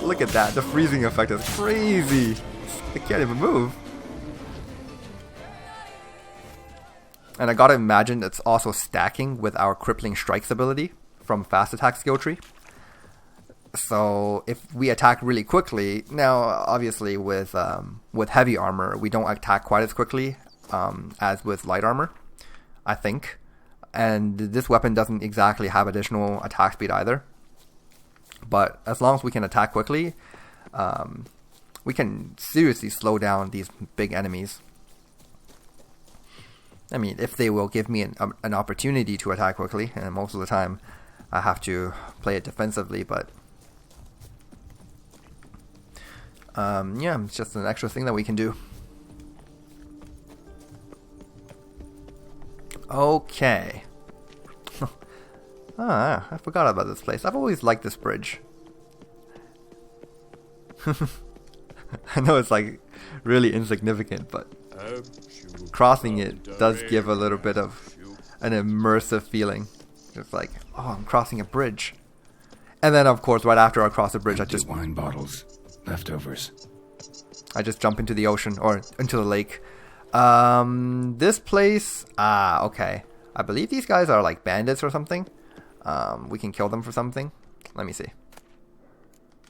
[SPEAKER 1] Look at that, the freezing effect is crazy. I can't even move. And I gotta imagine it's also stacking with our crippling strikes ability from fast attack skill tree. So if we attack really quickly, now obviously with heavy armor we don't attack quite as quickly as with light armor, I think. And this weapon doesn't exactly have additional attack speed either. But as long as we can attack quickly, we can seriously slow down these big enemies. I mean, if they will give me an opportunity to attack quickly, and most of the time I have to play it defensively, but yeah, it's just an extra thing that we can do. Okay. I forgot about this place. I've always liked this bridge. I know it's like really insignificant, but crossing it does give a little bit of an immersive feeling. It's like, oh, I'm crossing a bridge. And then, of course, right after I cross the bridge, I just
[SPEAKER 2] wine bottles, leftovers.
[SPEAKER 1] I just jump into the ocean or into the lake. This place, okay. I believe these guys are like bandits or something. We can kill them for something. Let me see.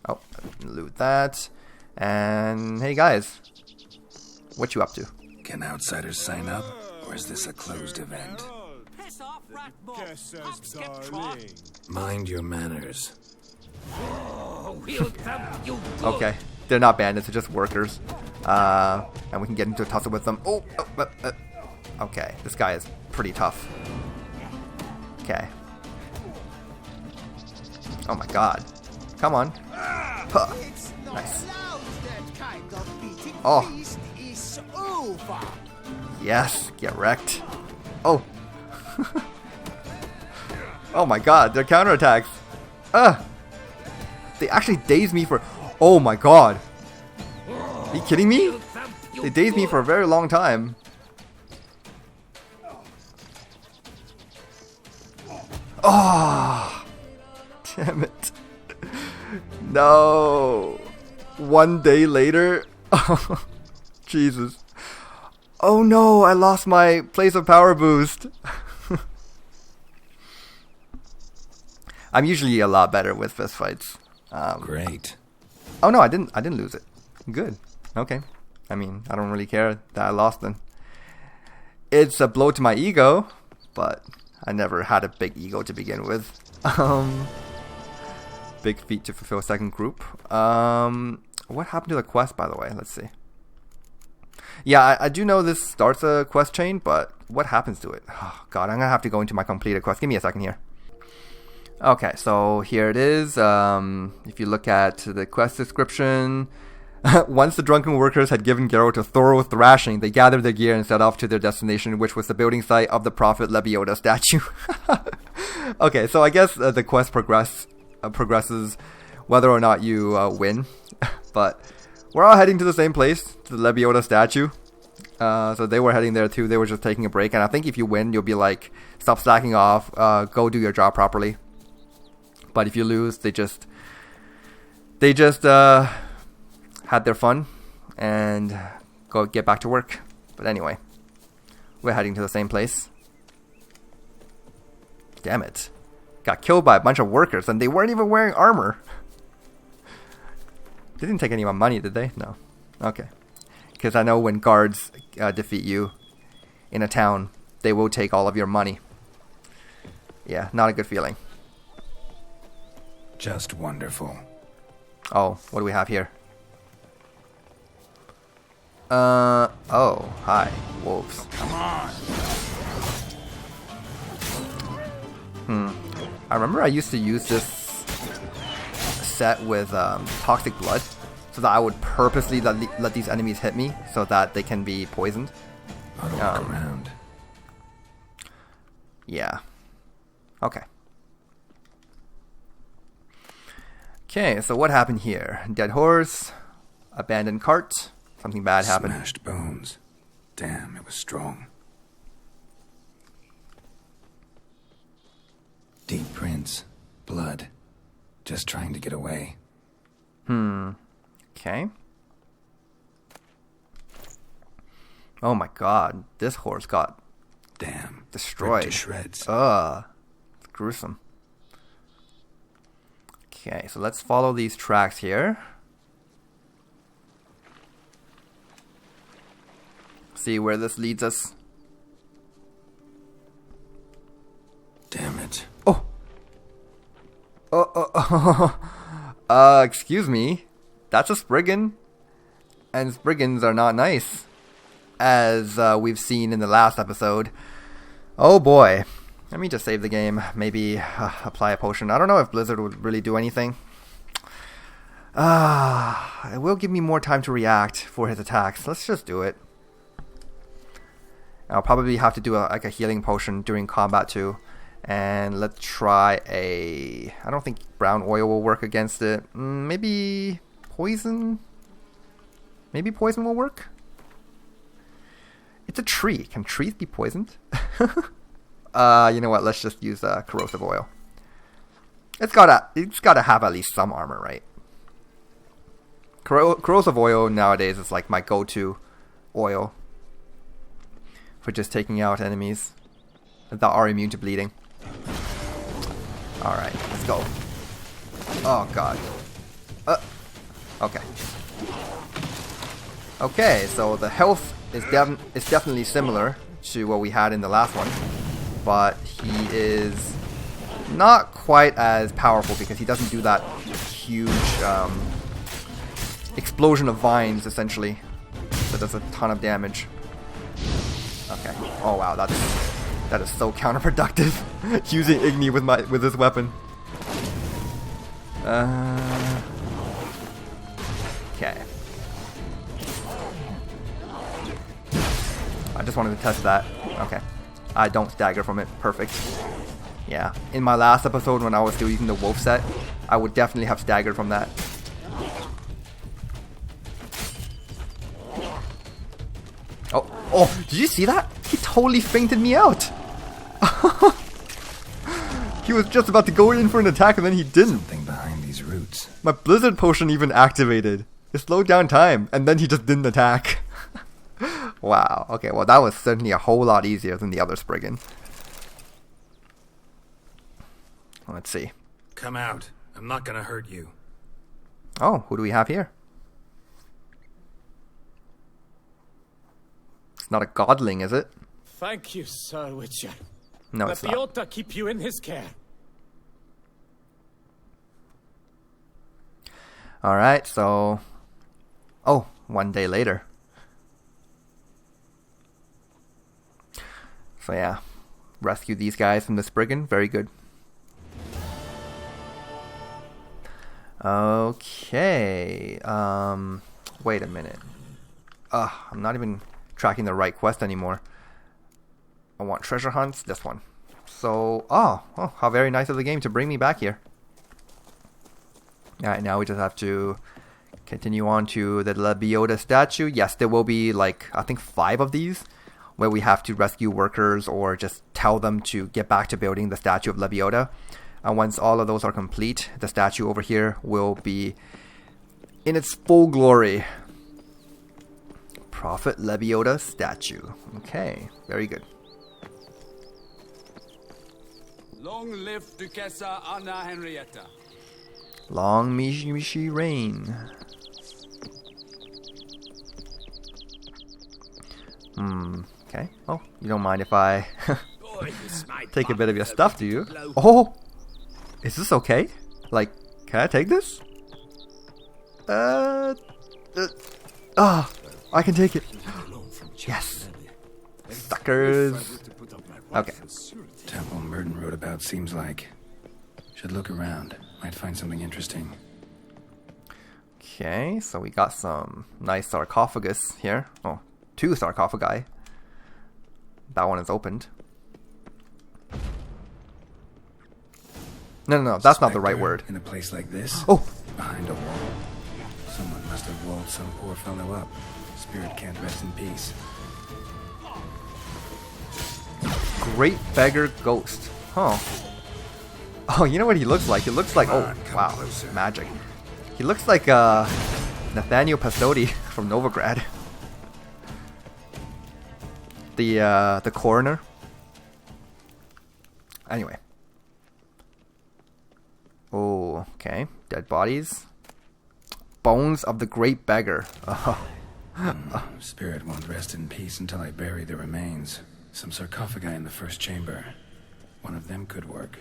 [SPEAKER 1] Oh, loot that. And hey guys, what you up to?
[SPEAKER 2] Can outsiders sign up, or is this a closed event?
[SPEAKER 3] Piss off, rat mob. Up, skip, trot.
[SPEAKER 2] Mind your manners.
[SPEAKER 3] Oh, we'll thump you good.
[SPEAKER 1] Okay, they're not bandits, they're just workers. And we can get into a tussle with them. Okay, this guy is pretty tough. Okay. Oh my god. Come on. Huh. Nice. Oh. Yes, get wrecked. Oh. Oh my god, they're counterattacks. They actually dazed me for... Oh my god. Are you kidding me? They dazed me for a very long time. Oh. Damn it. No. One day later, Oh, Jesus. Oh no, I lost my place of power boost. I'm usually a lot better with fist fights.
[SPEAKER 2] Great.
[SPEAKER 1] Oh no, I didn't lose it. Good. Okay. I mean, I don't really care that I lost then. It's a blow to my ego, but I never had a big ego to begin with. Big feat to fulfill second group. What happened to the quest, by the way? Let's see. Yeah, I do know this starts a quest chain, but what happens to it? Oh god, I'm gonna have to go into my completed quest. Give me a second here. Okay, so here it is. If you look at the quest description, once the drunken workers had given Geralt a thorough thrashing, they gathered their gear and set off to their destination, which was the building site of the Prophet Lebioda statue. Okay, so I guess the quest progresses whether or not you win. But we're all heading to the same place, to the Lebioda statue. So they were heading there too. They were just taking a break. And I think if you win, you'll be like, stop slacking off, go do your job properly. But if you lose, they just had their fun and go get back to work. But anyway, we're heading to the same place. Damn it. Got killed by a bunch of workers and they weren't even wearing armor. They didn't take any of my money, did they? No. Okay. Because I know when guards defeat you in a town, they will take all of your money. Yeah, not a good feeling.
[SPEAKER 2] Just wonderful.
[SPEAKER 1] Oh, what do we have here? Oh, hi, wolves.
[SPEAKER 3] Come on.
[SPEAKER 1] I remember I used to use this set with toxic blood, so that I would purposely let these enemies hit me, so that they can be poisoned.
[SPEAKER 2] I'll look around.
[SPEAKER 1] Yeah. Okay. Okay, so what happened here? Dead horse, abandoned cart, something bad happened.
[SPEAKER 2] Smashed bones. Damn, it was strong. Deep prints. Blood. Just trying to get away.
[SPEAKER 1] Okay. Oh my god, this horse got
[SPEAKER 2] Damn.
[SPEAKER 1] destroyed.
[SPEAKER 2] Ripped to shreds.
[SPEAKER 1] It's gruesome. Okay, so let's follow these tracks here. See where this leads us.
[SPEAKER 2] Damn it.
[SPEAKER 1] Excuse me. That's a Spriggan. And Spriggans are not nice. As we've seen in the last episode. Oh boy. Let me just save the game. Maybe apply a potion. I don't know if Blizzard would really do anything. It will give me more time to react for his attacks. Let's just do it. I'll probably have to do a healing potion during combat too. And let's try a... I don't think brown oil will work against it. Maybe poison? Maybe poison will work? It's a tree. Can trees be poisoned? You know what? Let's just use corrosive oil. It's gotta have at least some armor, right? Corrosive oil nowadays is like my go-to oil for just taking out enemies that are immune to bleeding. Alright, let's go. Oh god. Okay. Okay, so the health is definitely similar to what we had in the last one, but he is not quite as powerful because he doesn't do that huge explosion of vines, essentially, that does a ton of damage. Okay. Oh wow, that is so counterproductive. Using Igni with this weapon. Okay. I just wanted to test that. Okay. I don't stagger from it. Perfect. Yeah. In my last episode when I was still using the wolf set, I would definitely have staggered from that. Oh, did you see that? He totally fainted me out. He was just about to go in for an attack and then he didn't.
[SPEAKER 2] Something behind these roots.
[SPEAKER 1] My blizzard potion even activated. It slowed down time, and then he just didn't attack. Wow. Okay, well that was certainly a whole lot easier than the other Spriggan. Let's see.
[SPEAKER 2] Come out. I'm not gonna hurt you.
[SPEAKER 1] Oh, who do we have here? It's not a godling, is it?
[SPEAKER 3] Thank you, Sir Witcher.
[SPEAKER 1] No,
[SPEAKER 3] Let
[SPEAKER 1] it's
[SPEAKER 3] the
[SPEAKER 1] not.
[SPEAKER 3] Alta keep you in his care.
[SPEAKER 1] Alright, so... Oh, 1 day later. So yeah, rescue these guys from the Spriggan. Very good. Okay, wait a minute. I'm not even tracking the right quest anymore. I want treasure hunts, this one. So, oh, how very nice of the game to bring me back here. Alright, now we just have to continue on to the Lebiota statue. Yes, there will be like, I think 5 of these, where we have to rescue workers or just tell them to get back to building the statue of Lebiota. And once all of those are complete, the statue over here will be in its full glory. Prophet Lebiota statue. Okay, very good.
[SPEAKER 5] Long live Duchessa Anna Henrietta.
[SPEAKER 1] Long may she reign. Okay. Oh, you don't mind if I take a bit of your stuff, do you? Oh! Is this okay? Like, can I take this? I can take it. Yes. Suckers. Okay.
[SPEAKER 2] Temple Merton wrote about seems like. Should look around. Might find something interesting.
[SPEAKER 1] Okay, so we got some nice sarcophagus here. Oh, 2 sarcophagi. That one is opened. No, that's not the right word.
[SPEAKER 2] In a place like this?
[SPEAKER 1] Oh!
[SPEAKER 2] Behind a wall. Someone must have walled some poor fellow up. Spirit can't rest in peace.
[SPEAKER 1] Great beggar ghost. Huh. Oh, you know what he looks like? He looks like... Oh, wow. Magic. He looks like Nathaniel Pastodi from Novigrad. The coroner. Anyway. Oh, okay. Dead bodies. Bones of the great beggar. Oh.
[SPEAKER 2] Spirit won't rest in peace until I bury the remains. Some sarcophagi in the first chamber. One of them could work.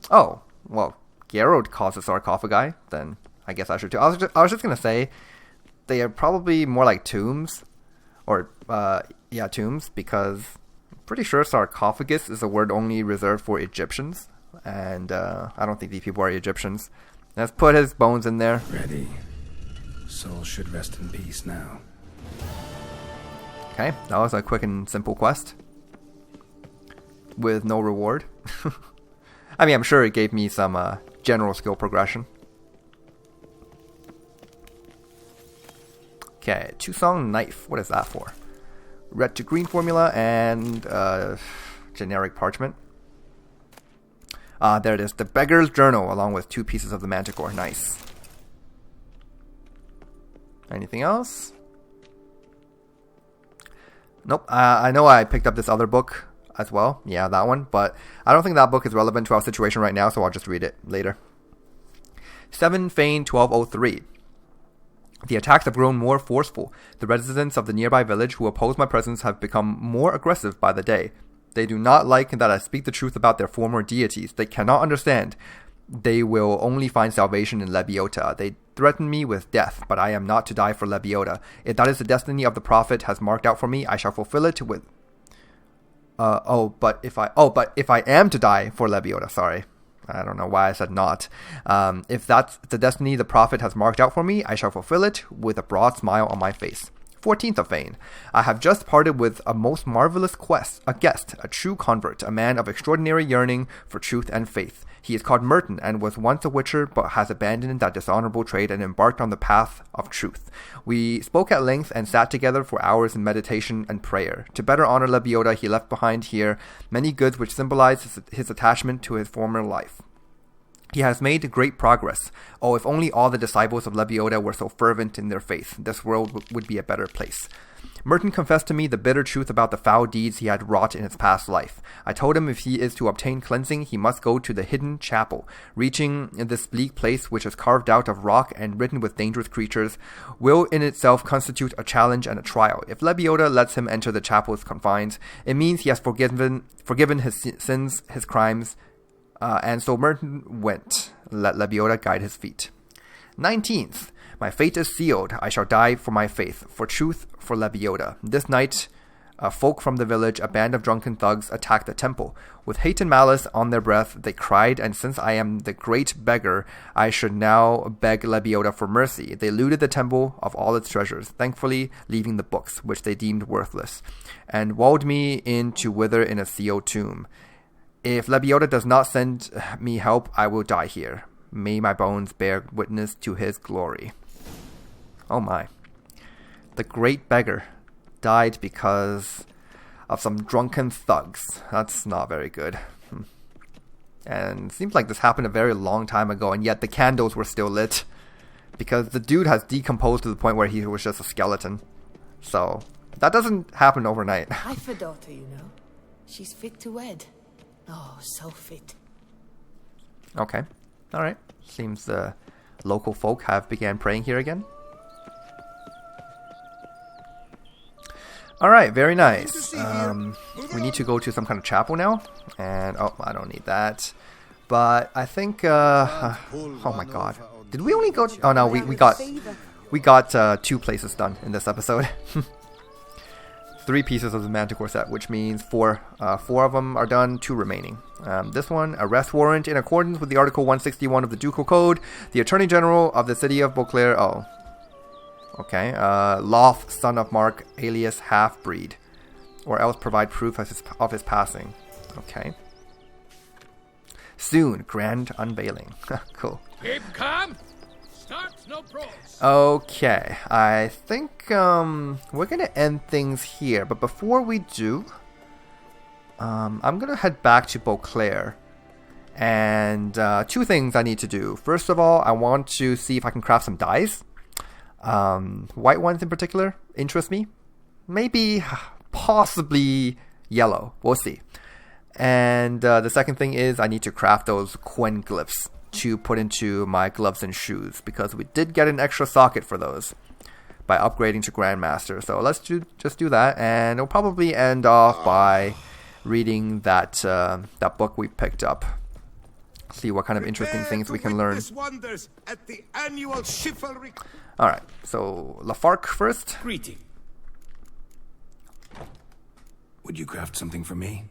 [SPEAKER 1] Oh, well, Geralt calls it sarcophagi, then I guess I should too. I was just gonna say, they are probably more like tombs. Or, yeah, tombs, because I'm pretty sure sarcophagus is a word only reserved for Egyptians. And I don't think these people are Egyptians. Let's put his bones in there.
[SPEAKER 2] Ready. Soul should rest in peace now.
[SPEAKER 1] Okay, that was a quick and simple quest. With no reward. I mean, I'm sure it gave me some general skill progression. Okay, Toussaint knife. What is that for? Red to green formula and generic parchment. There it is. The beggar's journal along with 2 pieces of the manticore. Nice. Anything else? Nope. I know I picked up this other book as well. Yeah, that one. But I don't think that book is relevant to our situation right now, so I'll just read it later. 7 Fane 1203. The attacks have grown more forceful. The residents of the nearby village who oppose my presence have become more aggressive by the day. They do not like that I speak the truth about their former deities. They cannot understand. They will only find salvation in Lebiota. They threaten me with death, but I am not to die for Lebiota. If that is the destiny of the prophet has marked out for me, I shall fulfill it with... but if I am to die for Lebiota, sorry. I don't know why I said not. If that's the destiny the prophet has marked out for me, I shall fulfill it with a broad smile on my face. 14th of Fane. I have just parted with a most marvelous a guest, a true convert, a man of extraordinary yearning for truth and faith. He is called Merton and was once a witcher, but has abandoned that dishonorable trade and embarked on the path of truth. We spoke at length and sat together for hours in meditation and prayer. To better honor Lebiota, he left behind here many goods which symbolize his attachment to his former life. He has made great progress. Oh, if only all the disciples of Lebioda were so fervent in their faith, this world would be a better place. Merton confessed to me the bitter truth about the foul deeds he had wrought in his past life. I told him if he is to obtain cleansing, he must go to the hidden chapel. Reaching this bleak place, which is carved out of rock and written with dangerous creatures, will in itself constitute a challenge and a trial. If Lebioda lets him enter the chapel's confines, it means he has forgiven his sins, his crimes, and so Merton went. Let Lebioda guide his feet. 19th. My fate is sealed. I shall die for my faith, for truth, for Lebioda. This night, folk from the village, a band of drunken thugs, attacked the temple. With hate and malice on their breath, they cried, and since I am the great beggar, I should now beg Lebioda for mercy. They looted the temple of all its treasures, thankfully leaving the books, which they deemed worthless, and walled me in to wither in a sealed tomb. If Lebioda does not send me help, I will die here. May my bones bear witness to his glory. Oh my. The great beggar died because of some drunken thugs. That's not very good. And it seems like this happened a very long time ago, and yet the candles were still lit. Because the dude has decomposed to the point where he was just a skeleton. So, that doesn't happen overnight.
[SPEAKER 6] I've a daughter, you know. She's fit to wed. Oh, so fit.
[SPEAKER 1] Okay. Alright. Seems the local folk have began praying here again. Alright, very nice. We need to go to some kind of chapel now. And, oh, I don't need that. But I think, oh my god. Did we only go, oh no, we got 2 places done in this episode. 3 pieces of the Manticore set, which means 4 of them are done, 2 remaining. This one, arrest warrant in accordance with the Article 161 of the Ducal Code. The Attorney General of the City of Beauclair, oh. Okay, Loth, son of Mark, alias Half-Breed. Or else provide proof of his passing. Okay. Soon, grand unveiling. Cool.
[SPEAKER 3] Keep calm. Start no pros.
[SPEAKER 1] Okay, I think we're gonna end things here, but before we do, I'm gonna head back to Beauclair, and 2 things I need to do. First of all, I want to see if I can craft some dyes. White ones in particular interest me. Maybe, possibly yellow. We'll see. And the second thing is I need to craft those Quen glyphs to put into my gloves and shoes, because we did get an extra socket for those by upgrading to Grandmaster. So let's just do that, and it'll probably end off by reading that book we picked up. See what kind of interesting things we can learn. Alright, so Lafarque first.
[SPEAKER 3] Greeting.
[SPEAKER 2] Would you craft something for me?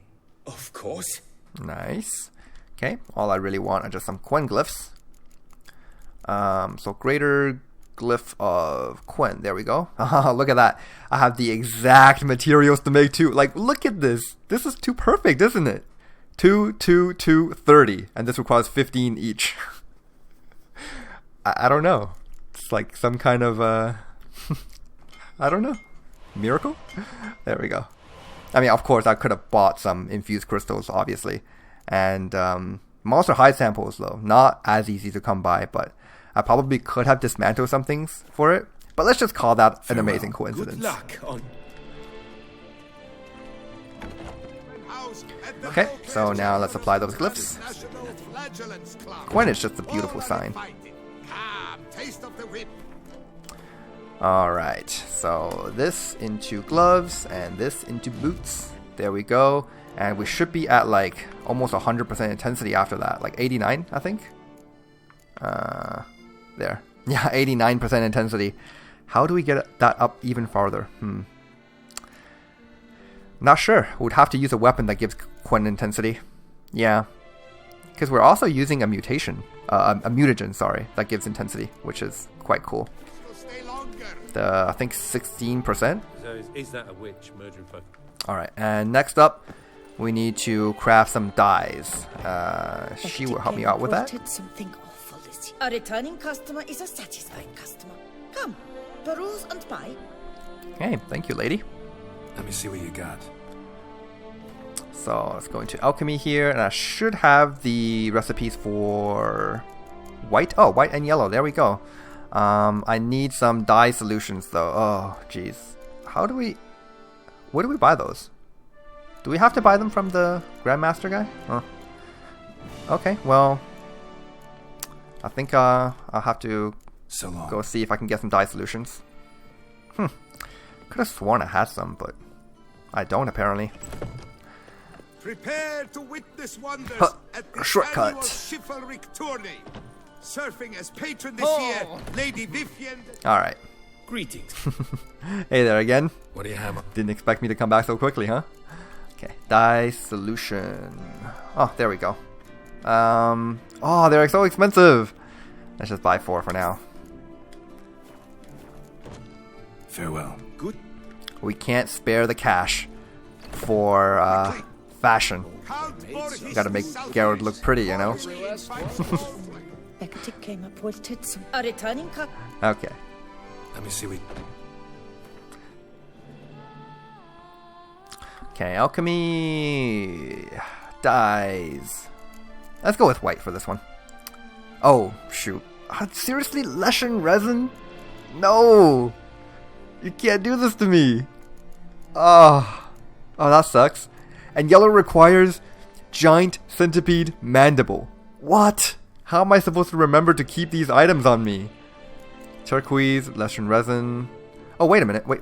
[SPEAKER 3] Of course.
[SPEAKER 1] Nice. Okay, all I really want are just some Quen glyphs. So greater glyph of Quen. There we go. Look at that. I have the exact materials to make 2. Like, look at this. This is too perfect, isn't it? 2, 2, 2, 30. And this requires 15 each. I don't know. It's like some kind of, I don't know. Miracle? There we go. I mean, of course, I could have bought some infused crystals, obviously. And monster hide samples, though, not as easy to come by, but I probably could have dismantled some things for it. But let's just call that an amazing coincidence.
[SPEAKER 3] Good luck on.
[SPEAKER 1] Okay, so now let's apply those glyphs. Quen is just a beautiful sign. Alright, so this into gloves and this into boots. There we go. And we should be at like almost 100% intensity after that. Like 89, I think. There. Yeah, 89% intensity. How do we get that up even farther? Not sure. We'd have to use a weapon that gives Quen intensity. Yeah. Because we're also using a mutation. A mutagen, sorry. That gives intensity, which is quite cool. I think 16%.
[SPEAKER 3] So is that a witch murdering folk?
[SPEAKER 1] Alright, and next up, we need to craft some dyes. She will help me out with that.
[SPEAKER 6] Something awful this year. A returning customer is a satisfied customer. Come, peruse and buy.
[SPEAKER 1] Okay, thank you, lady.
[SPEAKER 2] Let me see what you got.
[SPEAKER 1] So let's go into alchemy here, and I should have the recipes for white. Oh, white and yellow. There we go. I need some dye solutions though. Oh, jeez. Where do we buy those? Do we have to buy them from the Grandmaster guy? Huh. Okay, well, I think I'll have to go see if I can get some dye solutions. Could have sworn I had some, but I don't apparently.
[SPEAKER 3] Prepare to witness wonders at the
[SPEAKER 1] shortcut.
[SPEAKER 3] annual chivalric tourney. Serving as patron this year, Lady Vivian.
[SPEAKER 1] Alright.
[SPEAKER 7] Greetings.
[SPEAKER 1] Hey there again.
[SPEAKER 7] What do you have?
[SPEAKER 1] Didn't expect me to come back so quickly, huh? Okay, dye solution. Oh, there we go. Oh, they're so expensive. Let's just buy 4 for now.
[SPEAKER 2] Farewell.
[SPEAKER 3] Good.
[SPEAKER 1] We can't spare the cash for fashion. Gotta make Geralt look pretty, you know?
[SPEAKER 6] Becketic came up with Toussaint. A returning cut.
[SPEAKER 1] Okay.
[SPEAKER 2] Let me see what...
[SPEAKER 1] Okay, alchemy... dyes. Let's go with white for this one. Oh, shoot. Seriously? Leshen resin? No! You can't do this to me! Oh, that sucks. And yellow requires giant centipede mandible. What? How am I supposed to remember to keep these items on me? Turquoise, Leshen resin. Oh, wait a minute. Wait.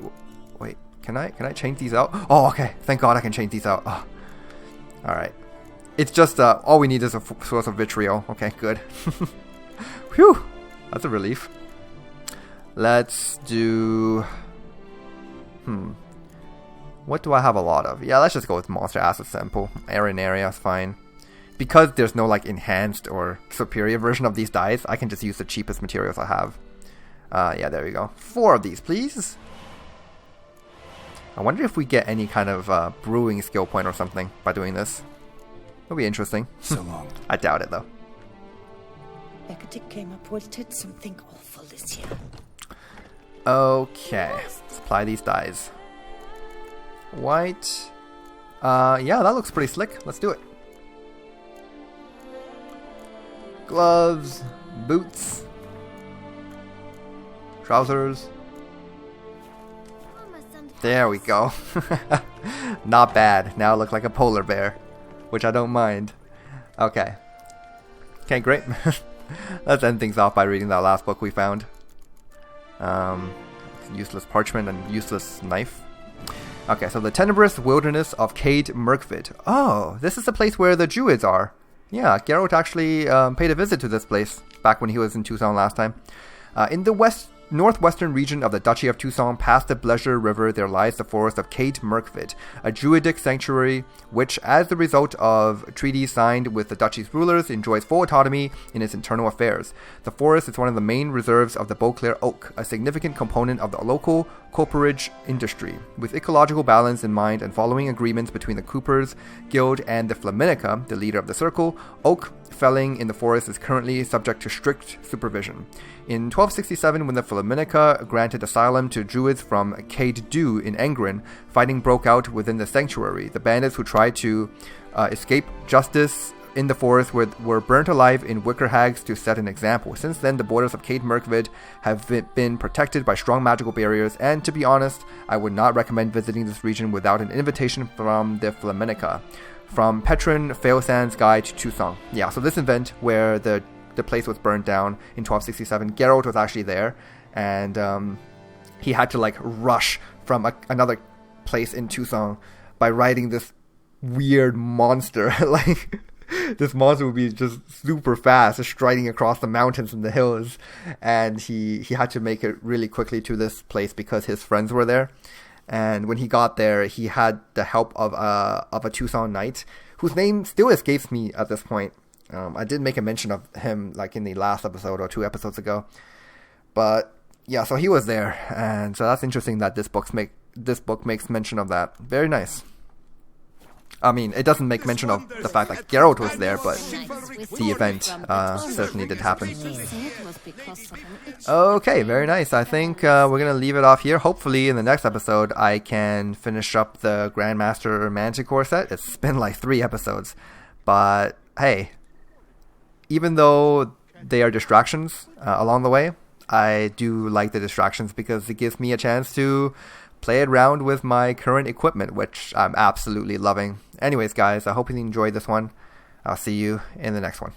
[SPEAKER 1] Can I change these out? Oh, okay. Thank God I can change these out. Oh. All right. It's just all we need is a source of vitriol. Okay, good. Whew. That's a relief. Let's do... What do I have a lot of? Yeah, let's just go with monster acid sample. Area is fine. Because there's no like enhanced or superior version of these dyes, I can just use the cheapest materials I have. Yeah, there we go. 4 of these, please. I wonder if we get any kind of brewing skill point or something by doing this. It'll be interesting.
[SPEAKER 2] So long.
[SPEAKER 1] I doubt it though.
[SPEAKER 6] Becketic came up with something awful this year.
[SPEAKER 1] Okay, supply these dyes. White. Yeah, that looks pretty slick. Let's do it. Gloves, boots, trousers. There we go. Not bad. Now I look like a polar bear, which I don't mind. Okay. Okay, great. Let's end things off by reading that last book we found. Useless parchment and useless knife. Okay, so the tenebrous wilderness of Cade Merkvid. Oh, this is the place where the Druids are. Yeah, Geralt actually paid a visit to this place back when he was in Toussaint last time. In the northwestern region of the Duchy of Toussaint, past the Bleasure River, there lies the forest of Cade Merkvid, a druidic sanctuary which, as the result of treaties signed with the duchy's rulers, enjoys full autonomy in its internal affairs. The forest is one of the main reserves of the Beauclair oak, a significant component of the local cooperage industry. With ecological balance in mind and following agreements between the Coopers Guild and the Flaminica, the leader of the circle, oak felling in the forest is currently subject to strict supervision. In 1267, when the Flaminica granted asylum to Druids from Cade Du in Engren, fighting broke out within the sanctuary. The bandits who tried to escape justice in the forest were burnt alive in wicker hags to set an example. Since then, the borders of Cade Merkvid have been protected by strong magical barriers, and to be honest, I would not recommend visiting this region without an invitation from the Flaminica. From Petron Failsand's Guide to Toussaint. Yeah, so this event where the place was burned down in 1267, Geralt was actually there, and he had to like rush from another place in Toussaint by riding this weird monster. Like, this monster would be just super fast, just striding across the mountains and the hills, and he had to make it really quickly to this place because his friends were there. And when he got there, he had the help of a Toussaint knight, whose name still escapes me at this point. I did make a mention of him like in the last episode or 2 episodes ago. But yeah, so he was there, and so that's interesting that this book makes mention of that. Very nice. I mean, it doesn't make mention of the fact that Geralt was there, but the event certainly did happen. Okay, very nice. I think we're going to leave it off here. Hopefully in the next episode I can finish up the Grandmaster Manticore set. It's been like 3 episodes. But hey, even though they are distractions along the way, I do like the distractions because it gives me a chance to play around with my current equipment, which I'm absolutely loving. Anyways, guys, I hope you enjoyed this one. I'll see you in the next one.